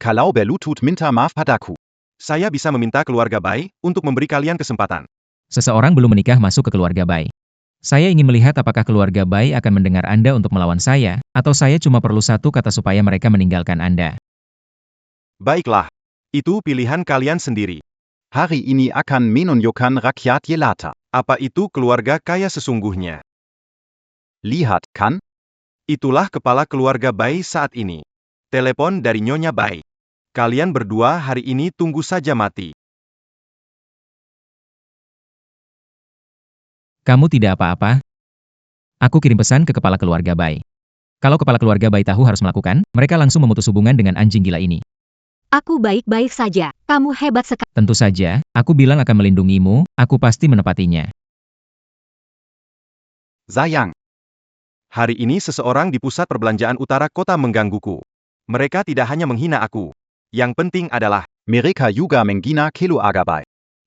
Kalau berlutut minta maaf padaku. Saya bisa meminta keluarga Bai untuk memberi kalian kesempatan. Seseorang belum menikah masuk ke keluarga Bai. Saya ingin melihat apakah keluarga Bai akan mendengar Anda untuk melawan saya, atau saya cuma perlu satu kata supaya mereka meninggalkan Anda. Baiklah. Itu pilihan kalian sendiri. Hari ini akan menunjukkan rakyat jelata. Apa itu keluarga kaya sesungguhnya? Lihat, kan? Itulah kepala keluarga Bai saat ini. Telepon dari Nyonya Bai. Kalian berdua hari ini tunggu saja mati. Kamu tidak apa-apa? Aku kirim pesan ke kepala keluarga Bai. Kalau kepala keluarga Bai tahu harus melakukan, mereka langsung memutus hubungan dengan anjing gila ini. Aku baik-baik saja. Kamu hebat sekali. Tentu saja, aku bilang akan melindungimu, aku pasti menepatinya. Sayang, Hari ini seseorang di pusat perbelanjaan utara kota menggangguku. Mereka tidak hanya menghina aku. Yang penting adalah, mereka juga menghina keluarga Bai.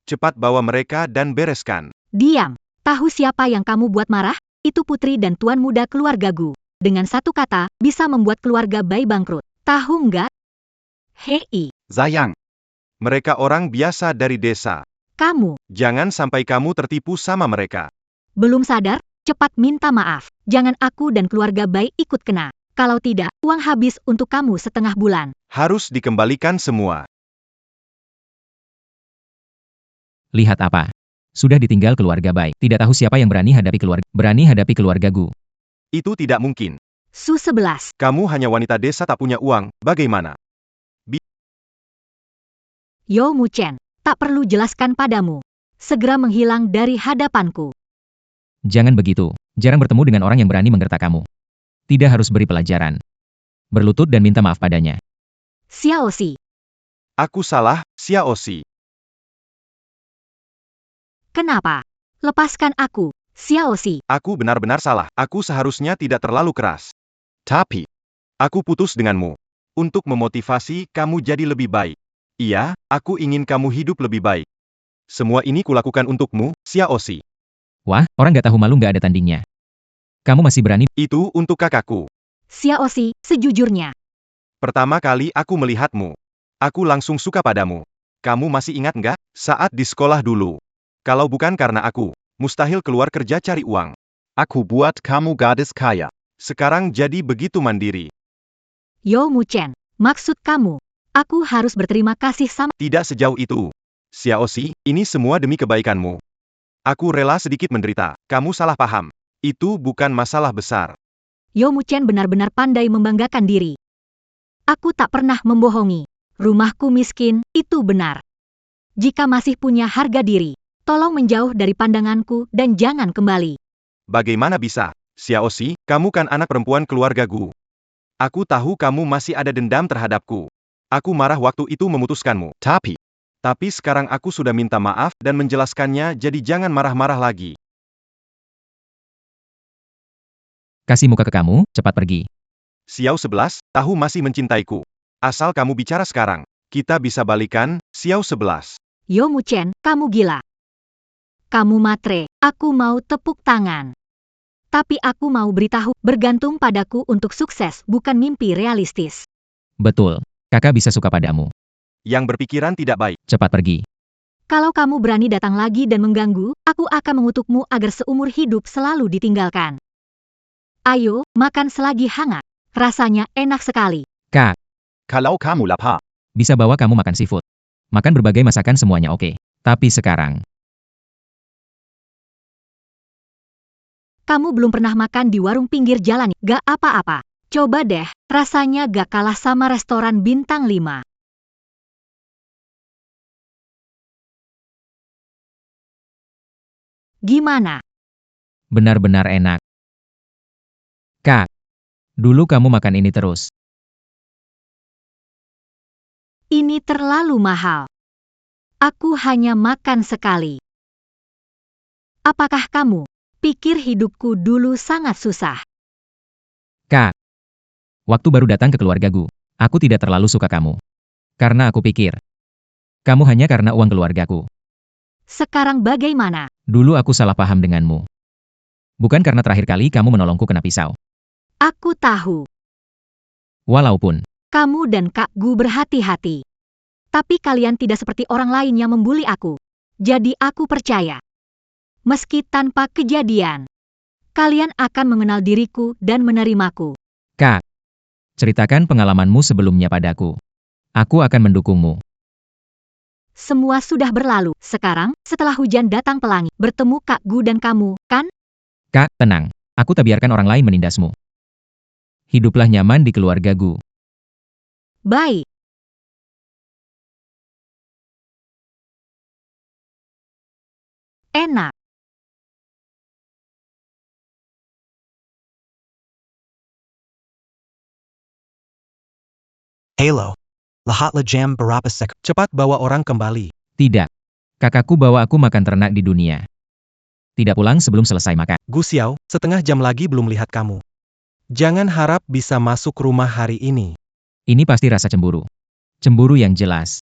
cepat bawa mereka dan bereskan. Diam. Tahu siapa yang kamu buat marah? Itu putri dan tuan muda keluarga Gu. Dengan satu kata, bisa membuat keluarga Bai bangkrut. Tahu nggak? Hei, Sayang, Mereka orang biasa dari desa. kamu. Jangan sampai kamu tertipu sama mereka. Belum sadar? Cepat minta maaf. Jangan aku dan keluarga Bai ikut kena. Kalau tidak, uang habis untuk kamu setengah bulan. Harus dikembalikan semua. Lihat apa? Sudah ditinggal keluarga Bai. Tidak tahu siapa yang berani hadapi keluarga Gu. Itu tidak mungkin. Su 11. Kamu hanya wanita desa tak punya uang, bagaimana? Yo Mu Chen, tak perlu jelaskan padamu. Segera menghilang dari hadapanku. Jangan begitu. Jarang bertemu dengan orang yang berani menggertak kamu. Tidak harus beri pelajaran. Berlutut dan minta maaf padanya. Xiao Xi, Aku salah, Xiao Xi. kenapa? Lepaskan aku, Xiao Xi. Aku benar-benar salah. Aku seharusnya tidak terlalu keras. tapi, Aku putus denganmu. Untuk memotivasi kamu jadi lebih baik. Iya, aku ingin kamu hidup lebih baik. Semua ini kulakukan untukmu, Xiao Xi. Wah, orang gak tahu malu gak ada tandingnya. Kamu masih berani? Itu untuk kakakku. Xiao Xi, sejujurnya. Pertama kali aku melihatmu. Aku langsung suka padamu. Kamu masih ingat nggak? Saat di sekolah dulu. Kalau bukan karena aku, mustahil keluar kerja cari uang. aku buat kamu gadis kaya. Sekarang jadi begitu mandiri. Yo Mu Chen, maksud kamu, aku harus berterima kasih sama... Tidak sejauh itu. Xiao Xi, ini semua demi kebaikanmu. Aku rela sedikit menderita. Kamu salah paham. Itu bukan masalah besar. Yo Mu Chen benar-benar pandai membanggakan diri. Aku tak pernah membohongi. Rumahku miskin, itu benar. Jika masih punya harga diri, tolong menjauh dari pandanganku dan jangan kembali. Bagaimana bisa? Xiao Xi, kamu kan anak perempuan keluarga Gu. Aku tahu kamu masih ada dendam terhadapku. Aku marah waktu itu memutuskanmu. Tapi sekarang aku sudah minta maaf dan menjelaskannya, jadi jangan marah-marah lagi. Kasih muka ke kamu, cepat pergi. Xiao 11, tahu masih mencintaiku. Asal kamu bicara sekarang. Kita bisa balikan, Xiao 11. Yo Mu Chen, kamu gila. Kamu matre, aku mau tepuk tangan. Tapi aku mau beritahu, bergantung padaku untuk sukses, bukan mimpi realistis. Betul. Kakak bisa suka padamu. Yang berpikiran tidak baik. Cepat pergi. Kalau kamu berani datang lagi dan mengganggu, aku akan mengutukmu agar seumur hidup selalu ditinggalkan. Ayo, makan selagi hangat. Rasanya enak sekali. Kak, kalau kamu lapar, bisa bawa kamu makan seafood. Makan berbagai masakan semuanya oke. Tapi sekarang, Kamu belum pernah makan di warung pinggir jalan, gak apa-apa. Coba deh, rasanya gak kalah sama restoran bintang 5. Gimana? benar-benar enak. Kak, dulu kamu makan ini terus. Ini terlalu mahal. Aku hanya makan sekali. Apakah kamu pikir hidupku dulu sangat susah? Kak, waktu baru datang ke keluarga Gu, aku tidak terlalu suka kamu. Karena aku pikir, kamu hanya karena uang keluargaku. Sekarang bagaimana? Dulu aku salah paham denganmu. Bukan karena terakhir kali kamu menolongku kena pisau. Aku tahu. Walaupun, Kamu dan Kak Gu berhati-hati. Tapi kalian tidak seperti orang lain yang membuli aku. Jadi aku percaya. Meski tanpa kejadian, kalian akan mengenal diriku dan menerimaku. Kak, ceritakan pengalamanmu sebelumnya padaku. Aku akan mendukungmu. Semua sudah berlalu. Sekarang, setelah hujan datang pelangi, bertemu Kak Gu dan kamu, kan? Kak, tenang. Aku tak biarkan orang lain menindasmu. Hiduplah nyaman di keluarga Gu. Baik. Enak. Halo. Lahatlah jam berapa sek. Cepat bawa orang kembali. Tidak. Kakakku bawa aku makan ternak di dunia. Tidak pulang sebelum selesai makan. Gu Xiao, setengah jam lagi belum lihat kamu. Jangan harap bisa masuk rumah hari ini. Ini pasti rasa cemburu. Cemburu yang jelas.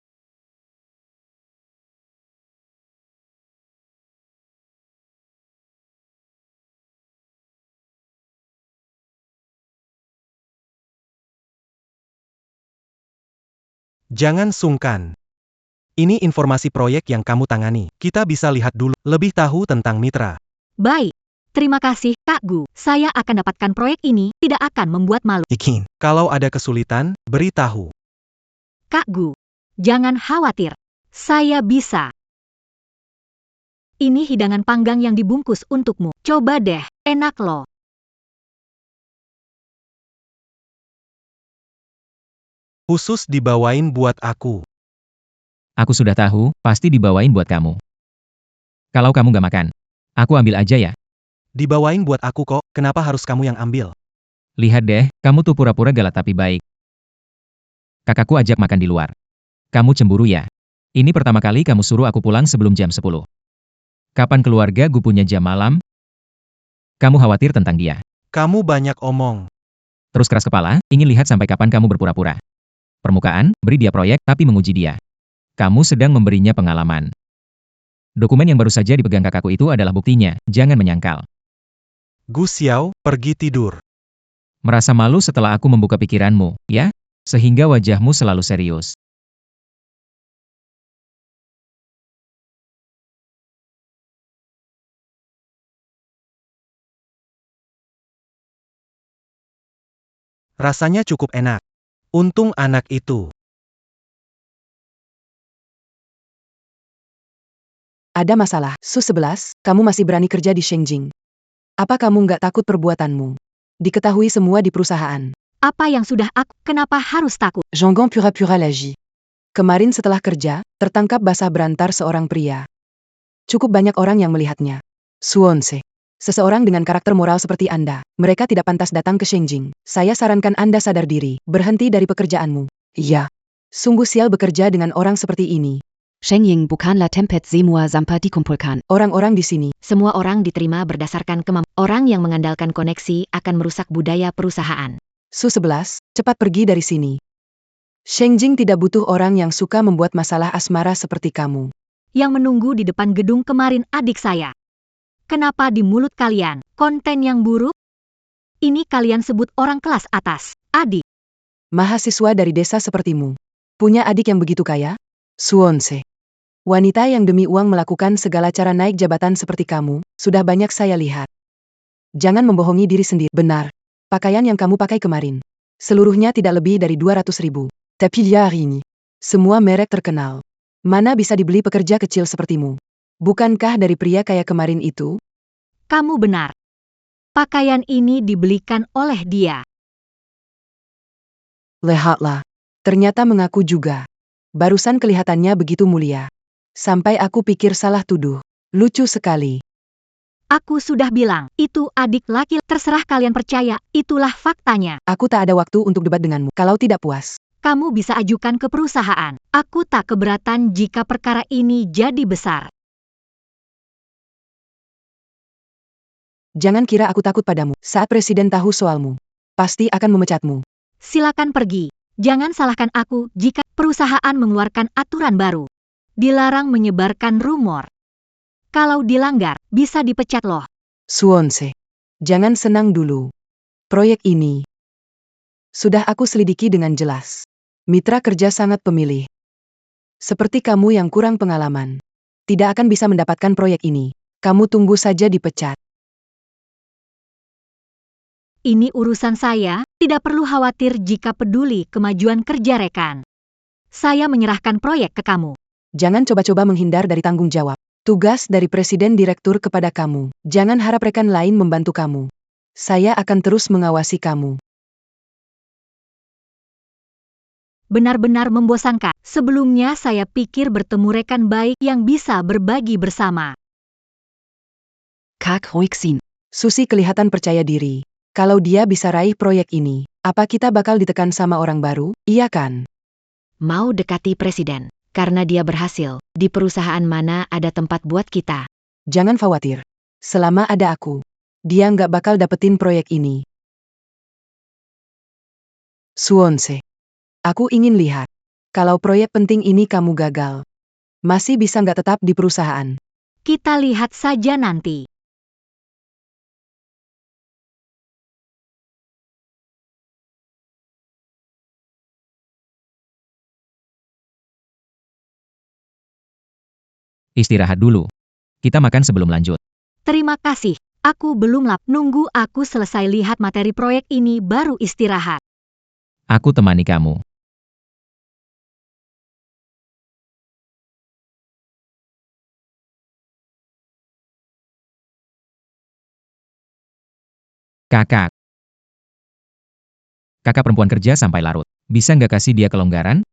Jangan sungkan. Ini informasi proyek yang kamu tangani. Kita bisa lihat dulu lebih tahu tentang mitra. Baik. Terima kasih, Kak Gu. Saya akan dapatkan proyek ini, tidak akan membuat malu. Yakin. Kalau ada kesulitan, beritahu. Kak Gu, jangan khawatir. Saya bisa. Ini hidangan panggang yang dibungkus untukmu. Coba deh, enak loh. Khusus dibawain buat aku. Aku sudah tahu, pasti dibawain buat kamu. Kalau kamu gak makan, aku ambil aja ya. Dibawain buat aku kok, kenapa harus kamu yang ambil? Lihat deh, kamu tuh pura-pura galak tapi baik. Kakakku ajak makan di luar. Kamu cemburu ya? Ini pertama kali kamu suruh aku pulang sebelum jam 10. Kapan keluarga gue punya jam malam? Kamu khawatir tentang dia. Kamu banyak omong. Terus keras kepala, ingin lihat sampai kapan kamu berpura-pura. Permukaan, beri dia proyek tapi menguji dia. Kamu sedang memberinya pengalaman. Dokumen yang baru saja dipegang kakakku itu adalah buktinya, jangan menyangkal. Gu Xiao, pergi tidur. Merasa malu setelah aku membuka pikiranmu, ya? Sehingga wajahmu selalu serius. Rasanya cukup enak. Untung anak itu. Ada masalah. Su-11, kamu masih berani kerja di Shengjing. Apa kamu nggak takut perbuatanmu diketahui semua di perusahaan? Apa yang sudah aku, kenapa harus takut? Jonggon pura-pura lagi. Kemarin setelah kerja, tertangkap basah berantar seorang pria. Cukup banyak orang yang melihatnya. Suonse. Seseorang dengan karakter moral seperti Anda, mereka tidak pantas datang ke Shengjing. Saya sarankan Anda sadar diri, berhenti dari pekerjaanmu. Iya. Sungguh sial bekerja dengan orang seperti ini. Shengying bukanlah tempat semua sampah dikumpulkan. Orang-orang di sini, Semua orang diterima berdasarkan kemampuan. Orang yang mengandalkan koneksi akan merusak budaya perusahaan. Su-11, cepat pergi dari sini. Shengjing tidak butuh orang yang suka membuat masalah asmara seperti kamu. Yang menunggu di depan gedung kemarin adik saya. Kenapa di mulut kalian, konten yang buruk? Ini kalian sebut orang kelas atas, adik. Mahasiswa dari desa sepertimu. Punya adik yang begitu kaya? Suonse. Wanita yang demi uang melakukan segala cara naik jabatan seperti kamu, sudah banyak saya lihat. Jangan membohongi diri sendiri. Benar. Pakaian yang kamu pakai kemarin. Seluruhnya tidak lebih dari 200.000. Tapi dia hari ini. Semua merek terkenal. Mana bisa dibeli pekerja kecil sepertimu? Bukankah dari pria kayak kemarin itu? Kamu benar. Pakaian ini dibelikan oleh dia. Lihatlah. Ternyata mengaku juga. Barusan kelihatannya begitu mulia. Sampai aku pikir salah tuduh. Lucu sekali. Aku sudah bilang, itu adik laki. Terserah kalian percaya, itulah faktanya. Aku tak ada waktu untuk debat denganmu. Kalau tidak puas, Kamu bisa ajukan ke perusahaan. Aku tak keberatan jika perkara ini jadi besar. jangan kira aku takut padamu. Saat presiden tahu soalmu, pasti akan memecatmu. Silakan pergi. Jangan salahkan aku jika perusahaan mengeluarkan aturan baru. Dilarang menyebarkan rumor. Kalau dilanggar, bisa dipecat loh. Suonse. Jangan senang dulu. Proyek ini sudah aku selidiki dengan jelas. Mitra kerja sangat pemilih. Seperti kamu yang kurang pengalaman. Tidak akan bisa mendapatkan proyek ini. Kamu tunggu saja dipecat. Ini urusan saya, tidak perlu khawatir jika peduli kemajuan kerja rekan. Saya menyerahkan proyek ke kamu. Jangan coba-coba menghindar dari tanggung jawab. Tugas dari Presiden Direktur kepada kamu. Jangan harap rekan lain membantu kamu. Saya akan terus mengawasi kamu. Benar-benar membosankan. Sebelumnya saya pikir bertemu rekan baik yang bisa berbagi bersama. Kak Hoixin. Susi kelihatan percaya diri. Kalau dia bisa raih proyek ini, apa kita bakal ditekan sama orang baru? Iya kan? Mau dekati presiden. Karena dia berhasil, di perusahaan mana ada tempat buat kita. Jangan khawatir. Selama ada aku, dia nggak bakal dapetin proyek ini. Suwonse. Aku ingin lihat. Kalau proyek penting ini kamu gagal, masih bisa nggak tetap di perusahaan? Kita lihat saja nanti. Istirahat dulu. Kita makan sebelum lanjut. Terima kasih. Aku belum lap. Nunggu aku selesai lihat materi proyek ini baru istirahat. Aku temani kamu. Kakak. Kakak perempuan kerja sampai larut. Bisa nggak kasih dia kelonggaran?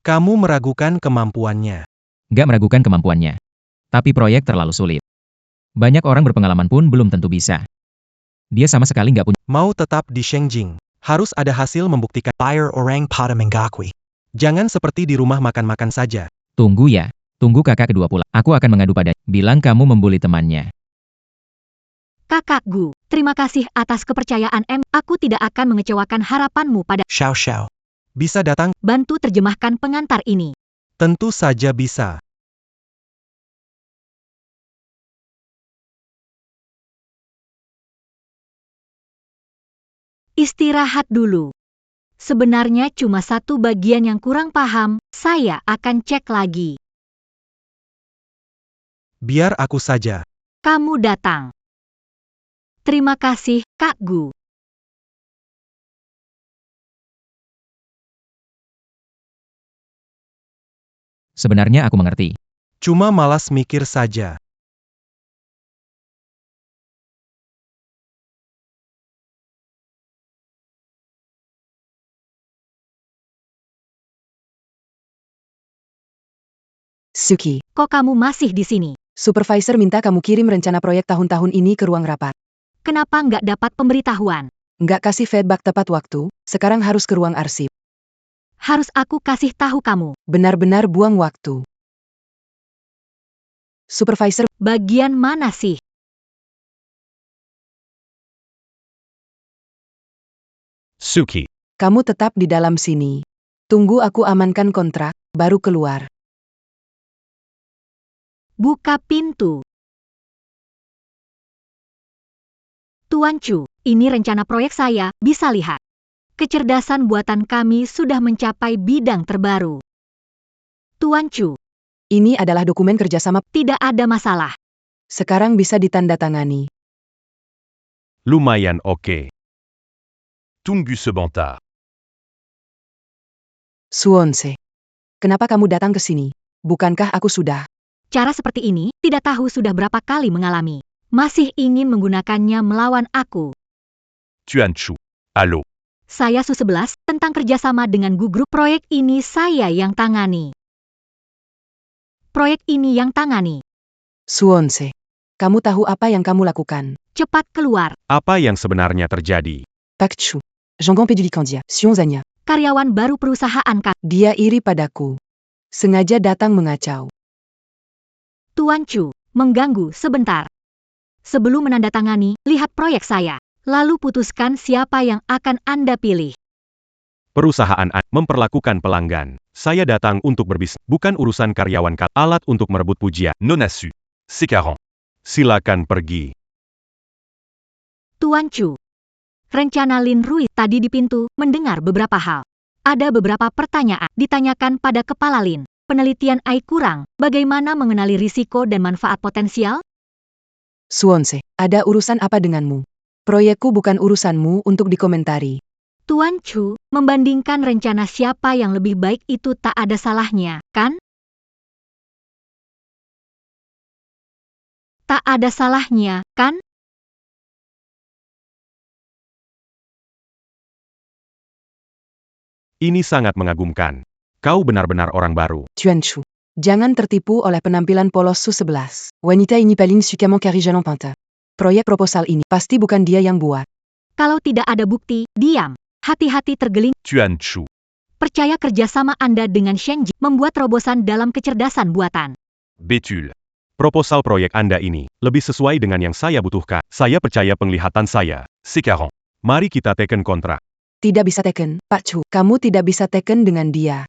Kamu meragukan kemampuannya. Nggak meragukan kemampuannya. Tapi proyek terlalu sulit. Banyak orang berpengalaman pun belum tentu bisa. Dia sama sekali nggak punya. Mau tetap di Shengjing. Harus ada hasil membuktikan. Buyer orang pada menggakui. Jangan seperti di rumah makan-makan saja. Tunggu ya. Tunggu kakak kedua pulang. Aku akan mengadu pada. Bilang kamu membuli temannya. Kakak Gu, terima kasih atas kepercayaan Aku tidak akan mengecewakan harapanmu pada. Xiao Xiao. Bisa datang? Bantu terjemahkan pengantar ini. Tentu saja bisa. Istirahat dulu. Sebenarnya cuma satu bagian yang kurang paham, saya akan cek lagi. Biar aku saja. Kamu datang. Terima kasih, Kak Gu. Sebenarnya aku mengerti. Cuma malas mikir saja. Suki, Kok kamu masih di sini? supervisor minta kamu kirim rencana proyek tahun-tahun ini ke ruang rapat. Kenapa nggak dapat pemberitahuan? Nggak kasih feedback tepat waktu, sekarang harus ke ruang arsip. Harus aku kasih tahu kamu. Benar-benar buang waktu. Supervisor, Bagian mana sih? Suki. kamu tetap di dalam sini. Tunggu aku amankan kontrak, baru keluar. Buka pintu. Tuan Chu, ini rencana proyek saya, bisa lihat. Kecerdasan buatan kami sudah mencapai bidang terbaru. Tuan Chu, Ini adalah dokumen kerjasama, tidak ada masalah. sekarang bisa ditandatangani. Lumayan oke. Tunggu sebentar. Suwonse. Kenapa kamu datang ke sini? Bukankah aku sudah? Cara seperti ini, tidak tahu sudah berapa kali mengalami. Masih ingin menggunakannya melawan aku. Tuan Chu. Allô. Saya Su-11, tentang kerjasama dengan Gu Group. Proyek ini saya yang tangani. Proyek ini yang tangani. Suwonse. Kamu tahu apa yang kamu lakukan? Cepat keluar. Apa yang sebenarnya terjadi? Pak Chu. Jonggon Pedulikandia, Sionzanya. Karyawan baru perusahaan Kak. Dia iri padaku. Sengaja datang mengacau. Tuan Chu, mengganggu sebentar. Sebelum menandatangani, lihat proyek saya. Lalu putuskan siapa yang akan Anda pilih. Perusahaan memperlakukan pelanggan. Saya datang untuk berbisnis, bukan urusan karyawan alat untuk merebut pujian. Non asu. Sekarang. Silakan pergi. Tuan Chu. Rencana Lin Rui tadi di pintu mendengar beberapa hal. Ada beberapa pertanyaan ditanyakan pada kepala Lin. Penelitian AI kurang, bagaimana mengenali risiko dan manfaat potensial? Suwonse, ada urusan apa denganmu? Proyekku bukan urusanmu untuk dikomentari. Tuan Chu, membandingkan rencana siapa yang lebih baik itu tak ada salahnya, kan? Tak ada salahnya, kan? Ini sangat mengagumkan. Kau benar-benar orang baru. Chuanchu. Jangan tertipu oleh penampilan polos Su-11. Wanita ini paling suka Carrie Pinte. Proyek proposal ini pasti bukan dia yang buat. Kalau tidak ada bukti, diam. Hati-hati tergeling. Chuanchu. Percaya kerjasama Anda dengan Sheng Jing membuat terobosan dalam kecerdasan buatan. Betul. Proposal proyek Anda ini lebih sesuai dengan yang saya butuhkan. Saya percaya penglihatan saya. Sekarang, mari kita teken kontrak. Tidak bisa teken, Pak Chu. Kamu tidak bisa teken dengan dia.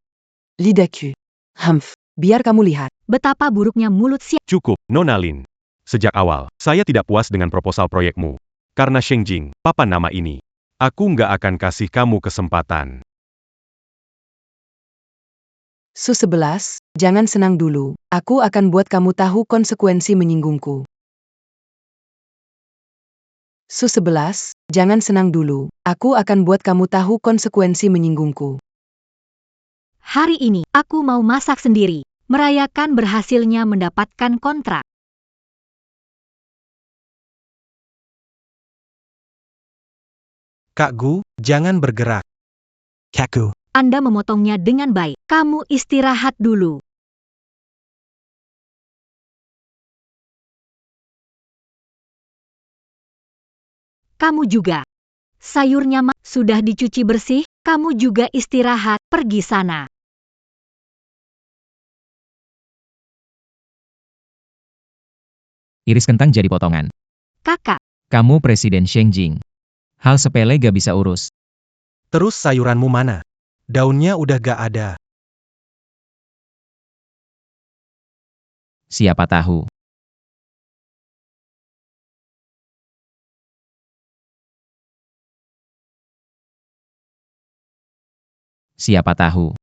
Lidaku. Humph. Biar kamu lihat. Betapa buruknya mulut si... Cukup, Nona Lin. Sejak awal, saya tidak puas dengan proposal proyekmu. Karena Sheng Jing, papa nama ini. Aku nggak akan kasih kamu kesempatan. Su-11, jangan senang dulu. Aku akan buat kamu tahu konsekuensi menyinggungku. Su-11, jangan senang dulu. Aku akan buat kamu tahu konsekuensi menyinggungku. Hari ini, aku mau masak sendiri, merayakan berhasilnya mendapatkan kontrak. Kak Gu, jangan bergerak. Kaku. Anda memotongnya dengan baik. Kamu istirahat dulu. Kamu juga. Sayurnya sudah dicuci bersih, kamu juga istirahat, pergi sana. Iris kentang jadi potongan. Kakak, Kamu Presiden Sheng Jing. Hal sepele gak bisa urus. Terus sayuranmu mana? Daunnya udah gak ada. Siapa tahu. Siapa tahu.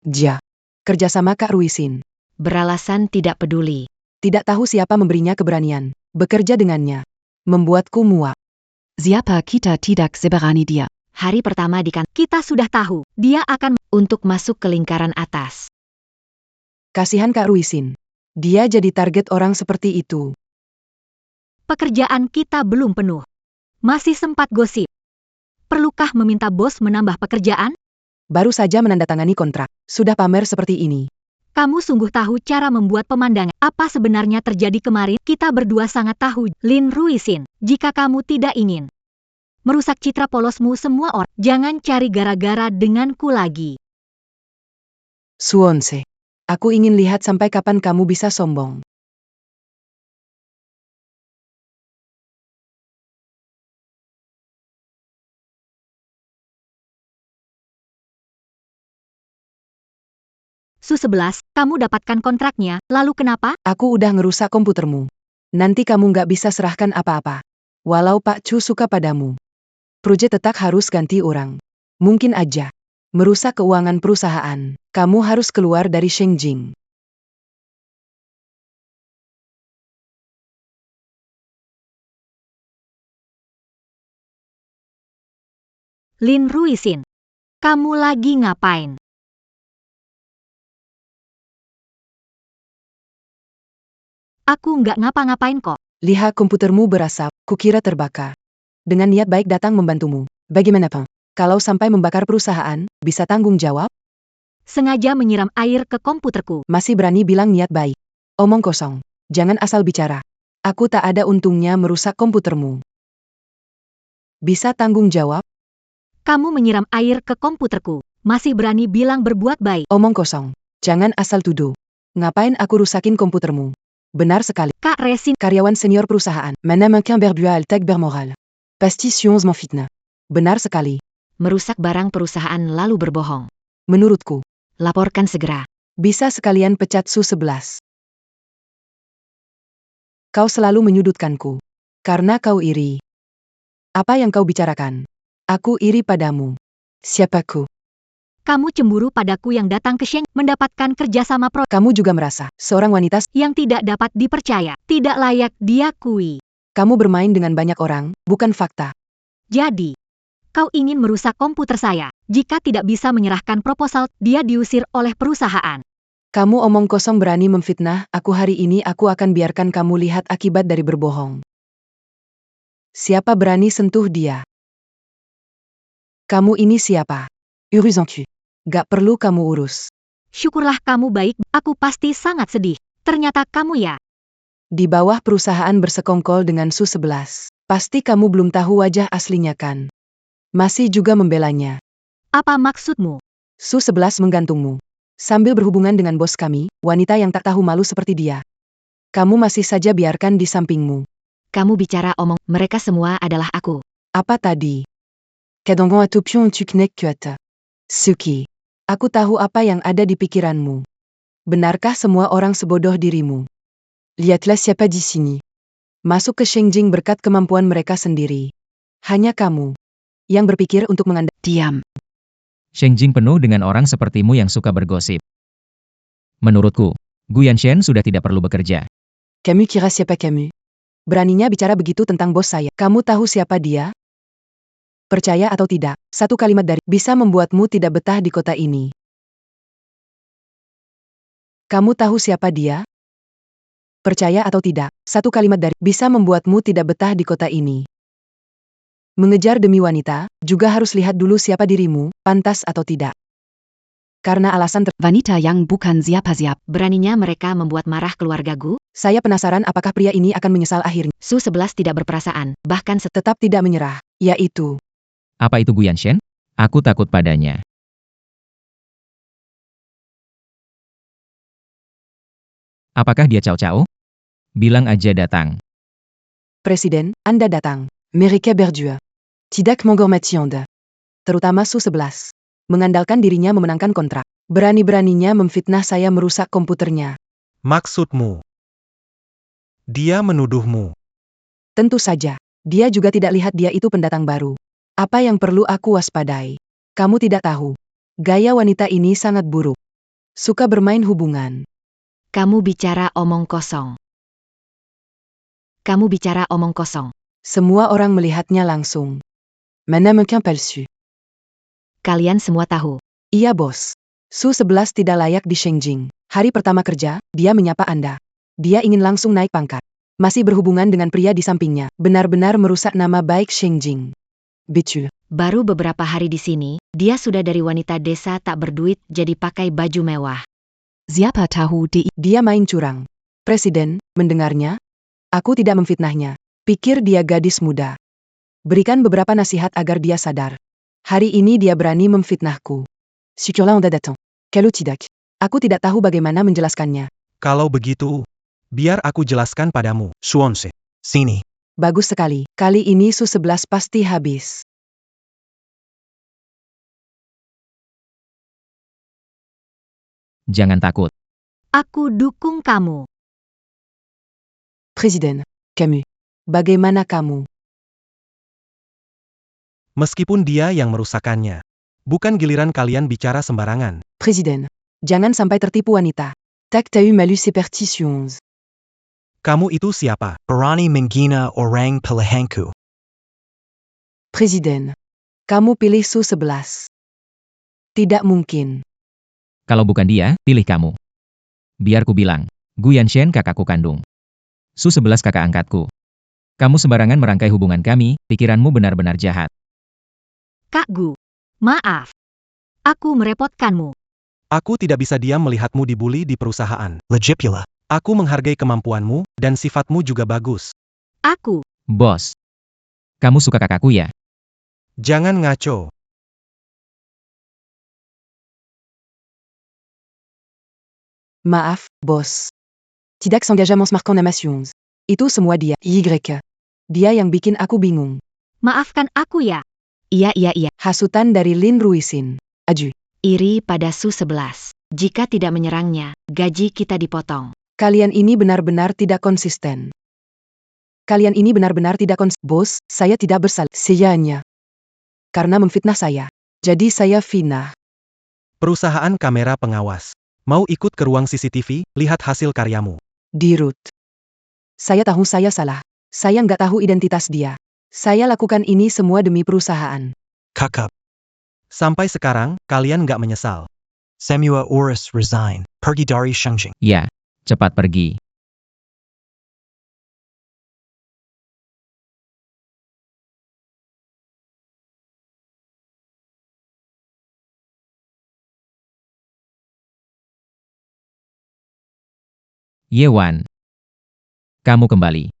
Ja. Kerjasama Kak Ruisin. Beralasan tidak peduli. Tidak tahu siapa memberinya keberanian. Bekerja dengannya. Membuatku muak. Siapa kita tidak seberani dia? Hari pertama di kantor kita sudah tahu, dia akan untuk masuk ke lingkaran atas. Kasihan Kak Ruisin. Dia jadi target orang seperti itu. pekerjaan kita belum penuh. Masih sempat gosip. Perlukah meminta bos menambah pekerjaan? Baru saja menandatangani kontrak. Sudah pamer seperti ini. Kamu sungguh tahu cara membuat pemandangan. Apa sebenarnya terjadi kemarin? Kita berdua sangat tahu, Lin Ruisin. Jika kamu tidak ingin merusak citra polosmu semua orang, jangan cari gara-gara denganku lagi. Suonse. Aku ingin lihat sampai kapan kamu bisa sombong. Su-11, kamu dapatkan kontraknya, lalu kenapa? Aku udah ngerusak komputermu. Nanti kamu nggak bisa serahkan apa-apa. Walau Pak Chu suka padamu. Proyek tetap harus ganti orang. Mungkin aja. Merusak keuangan perusahaan. Kamu harus keluar dari Sheng Jing. Lin Ruisin. Kamu lagi ngapain? Aku nggak ngapa-ngapain kok. Lihat komputermu berasap, kukira terbakar. Dengan niat baik datang membantumu. Bagaimana Pak? Kalau sampai membakar perusahaan, bisa tanggung jawab? Sengaja menyiram air ke komputerku. Masih berani bilang niat baik. Omong kosong. Jangan asal bicara. Aku tak ada untungnya merusak komputermu. Bisa tanggung jawab? Kamu menyiram air ke komputerku. Masih berani bilang berbuat baik. Omong kosong. Jangan asal tuduh. Ngapain aku rusakin komputermu? Benar sekali. Kak Resin. Karyawan senior perusahaan. Mana makin berbual tag bermoral. Pasti Sions memfitnah. Benar sekali. Merusak barang perusahaan lalu berbohong. Menurutku. Laporkan segera. Bisa sekalian pecat Su-11. Kau selalu menyudutkanku. Karena kau iri. Apa yang kau bicarakan? Aku iri padamu. Siapaku? Kamu cemburu padaku yang datang ke Sheng, mendapatkan kerjasama pro Kamu juga merasa, seorang wanita yang tidak dapat dipercaya, tidak layak diakui. Kamu bermain dengan banyak orang, bukan fakta. Jadi, Kau ingin merusak komputer saya. Jika tidak bisa menyerahkan proposal, dia diusir oleh perusahaan. Kamu omong kosong berani memfitnah aku hari ini aku akan biarkan kamu lihat akibat dari berbohong. Siapa berani sentuh dia? Kamu ini siapa? Urus en cul. Gak perlu kamu urus. Syukurlah kamu baik, aku pasti sangat sedih. Ternyata kamu ya. Di bawah perusahaan bersekongkol dengan Su-11. Pasti kamu belum tahu wajah aslinya kan? Masih juga membelanya. Apa maksudmu? Su-11 menggantungmu. Sambil berhubungan dengan bos kami, wanita yang tak tahu malu seperti dia. Kamu masih saja biarkan di sampingmu. Kamu bicara omong, mereka semua adalah aku. Apa tadi? Kadang atupion tu knek kuat. Suki. Aku tahu apa yang ada di pikiranmu. Benarkah semua orang sebodoh dirimu? Lihatlah siapa di sini. Masuk ke Shengjing berkat kemampuan mereka sendiri. Hanya kamu yang berpikir untuk mengandalkan. Diam. Shengjing penuh dengan orang sepertimu yang suka bergosip. Menurutku, Gu Yanshen sudah tidak perlu bekerja. Kamu kira siapa kamu? Beraninya bicara begitu tentang bos saya. Kamu tahu siapa dia? Percaya atau tidak, satu kalimat dari bisa membuatmu tidak betah di kota ini. Kamu tahu siapa dia? Percaya atau tidak, satu kalimat dari bisa membuatmu tidak betah di kota ini. Mengejar demi wanita, juga harus lihat dulu siapa dirimu, pantas atau tidak. Karena alasan Wanita yang bukan siapa-siapa. Beraninya mereka membuat marah keluarga Gu. saya penasaran apakah pria ini akan menyesal akhirnya. Su-11 tidak berperasaan, bahkan Tetap tidak menyerah, yaitu. Apa itu Gu Yanshen? Aku takut padanya. Apakah dia Cao? Bilang aja datang. Presiden, Anda datang. Mereka berdua. Tidak menghormati. Terutama Su-11. Mengandalkan dirinya memenangkan kontrak. Berani-beraninya memfitnah saya merusak komputernya. Maksudmu? Dia menuduhmu. Tentu saja. Dia juga tidak lihat dia itu pendatang baru. Apa yang perlu aku waspadai? Kamu tidak tahu. Gaya wanita ini sangat buruk. Suka bermain hubungan. kamu bicara omong kosong. Kamu bicara omong kosong. Semua orang melihatnya langsung. Madame qu'un palsu. Kalian semua tahu. Iya bos. Su-11 tidak layak di Shengjing. Hari pertama kerja, dia menyapa Anda. Dia ingin langsung naik pangkat. Masih berhubungan dengan pria di sampingnya. Benar-benar merusak nama baik Shengjing. Betul. Baru beberapa hari di sini, dia sudah dari wanita desa tak berduit jadi pakai baju mewah. Siapa tahu Dia main curang. Presiden, mendengarnya? Aku tidak memfitnahnya. Pikir dia gadis muda. Berikan beberapa nasihat agar dia sadar. Hari ini dia berani memfitnahku. Syukurlah Anda datang. Kalau tidak, aku tidak tahu bagaimana menjelaskannya. Kalau begitu, biar aku jelaskan padamu. Suonse. Sini. Bagus sekali. Kali ini Su-11 pasti habis. Jangan takut. Aku dukung kamu. Presiden, kamu. Bagaimana kamu? Meskipun dia yang merusakkannya. Bukan giliran kalian bicara sembarangan. Presiden, jangan sampai tertipu wanita. Tak tahu malu superstitions. Kamu itu siapa? Barani Mangina Orang Pilihanku. Presiden, kamu pilih Su-11. Tidak mungkin. Kalau bukan dia, pilih kamu. Biar ku bilang, Gu Yanshen kakakku kandung. Su-11 kakak angkatku. Kamu sembarangan merangkai hubungan kami, pikiranmu benar-benar jahat. Kak Gu. Maaf. Aku merepotkanmu. Aku tidak bisa diam melihatmu dibully di perusahaan. Legipula. Aku menghargai kemampuanmu, dan sifatmu juga bagus. Aku. Bos. Kamu suka kakakku ya? Jangan ngaco. Maaf, bos. Tidak s'engagement marquant namations. Itu semua dia. Dia yang bikin aku bingung. Maafkan aku ya. Iya. Hasutan dari Lin Ruisin. Aju. Iri pada Su-11. Jika tidak menyerangnya, gaji kita dipotong. Kalian ini benar-benar tidak konsisten. Bos, saya tidak bersalah. Saya hanya. Karena memfitnah saya. Jadi saya fitnah. Perusahaan kamera pengawas. Mau ikut ke ruang CCTV, lihat hasil karyamu. Dirut. Saya tahu saya salah. Saya nggak tahu identitas dia. Saya lakukan ini semua demi perusahaan. Kakak. Sampai sekarang, kalian nggak menyesal. Semua urus resign. Pergi dari Shengjing. Ya, cepat pergi. Yewan, kamu kembali.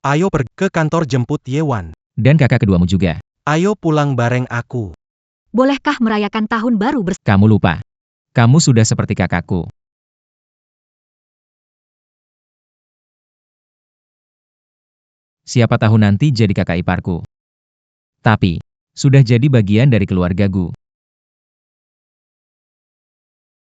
Ayo pergi ke kantor jemput Yewan. Dan kakak keduamu juga. Ayo pulang bareng aku. Bolehkah merayakan tahun baru bersama? Kamu lupa. Kamu sudah seperti kakakku. Siapa tahu nanti jadi kakak iparku. Tapi, sudah jadi bagian dari keluargaku.